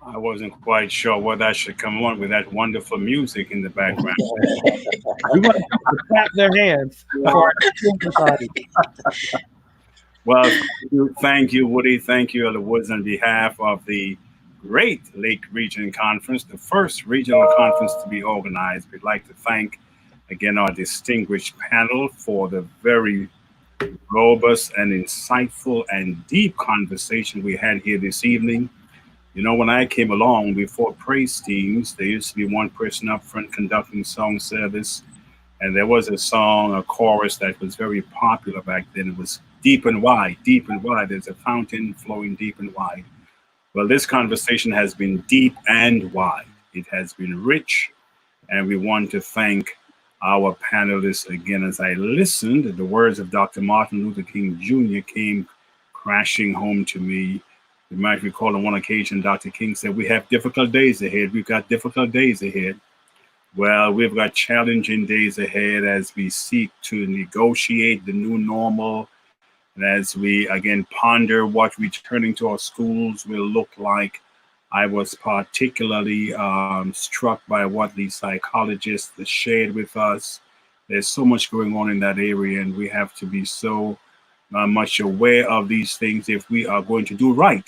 I wasn't quite sure whether I should come on with that wonderful music in the background. We want them to clap their hands for our Well, thank you, Woody. Thank you, Elder Woods, on behalf of the great Lake Region Conference, the first regional conference to be organized. We'd like to thank, again, our distinguished panel for the very robust and insightful and deep conversation we had here this evening. You know, when I came along before praise teams, there used to be one person up front conducting song service, and there was a song, a chorus that was very popular back then. It was deep and wide, deep and wide. There's a fountain flowing deep and wide. Well, this conversation has been deep and wide. It has been rich, and we want to thank our panelists again. As I listened, the words of Dr. Martin Luther King Jr. came crashing home to me. You might recall on one occasion, Dr. King said, we have difficult days ahead. We've got difficult days ahead. Well, we've got challenging days ahead as we seek to negotiate the new normal, and as we again ponder what returning to our schools will look like. I was particularly struck by what the psychologists shared with us. There's so much going on in that area, and we have to be so much aware of these things if we are going to do right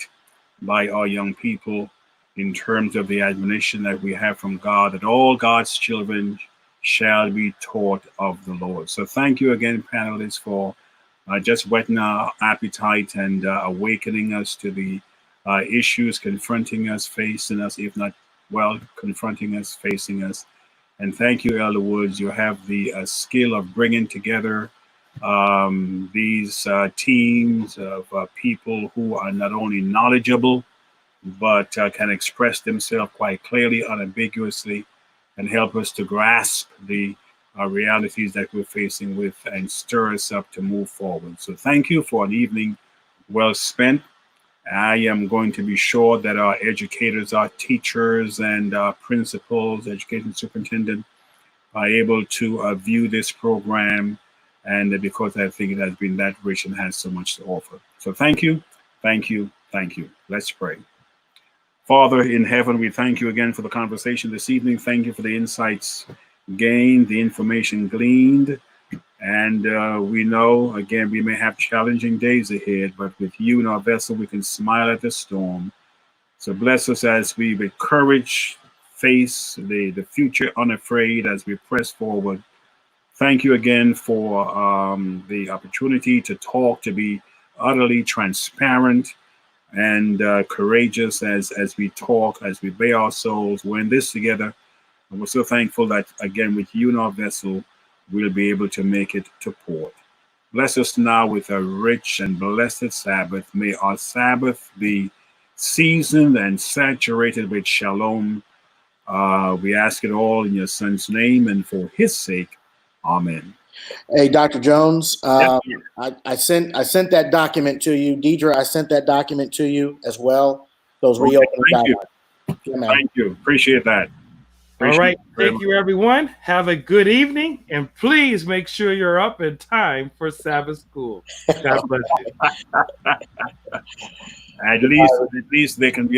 by our young people, in terms of the admonition that we have from God, that all God's children shall be taught of the Lord. So thank you again, panelists, for just whetting our appetite and awakening us to the issues confronting us, facing us, if not, well, confronting us, facing us. And thank you, Elder Woods. You have the skill of bringing together these teams of people who are not only knowledgeable, but can express themselves quite clearly, unambiguously, and help us to grasp the realities that we're facing with and stir us up to move forward. So thank you for an evening well spent. I am going to be sure that our educators, our teachers, and principals, education superintendent, are able to view this program, and because I think it has been that rich and has so much to offer. So thank you, thank you, thank you. Let's pray. Father in heaven, we thank you again for the conversation this evening. Thank you for the insights gained, the information gleaned. And we know, again, we may have challenging days ahead, but with you in our vessel, we can smile at the storm. So bless us as we with courage face the future unafraid as we press forward. Thank you again for the opportunity to talk, to be utterly transparent and courageous as we talk, as we bare our souls. We're in this together, and we're so thankful that, again, with you in our vessel, we'll be able to make it to port. Bless us now with a rich and blessed Sabbath. May our Sabbath be seasoned and saturated with shalom. We ask it all in your Son's name and for his sake. Amen. Hey, Dr. Jones, Yes, I sent that document to you. Deidre, I sent that document to you as well. Those Okay, reopening thank you. guidelines. Yeah, man. Thank you. Appreciate that. All right. Thank you, everyone. Have a good evening. And please make sure you're up in time for Sabbath school. God bless you. At least they can be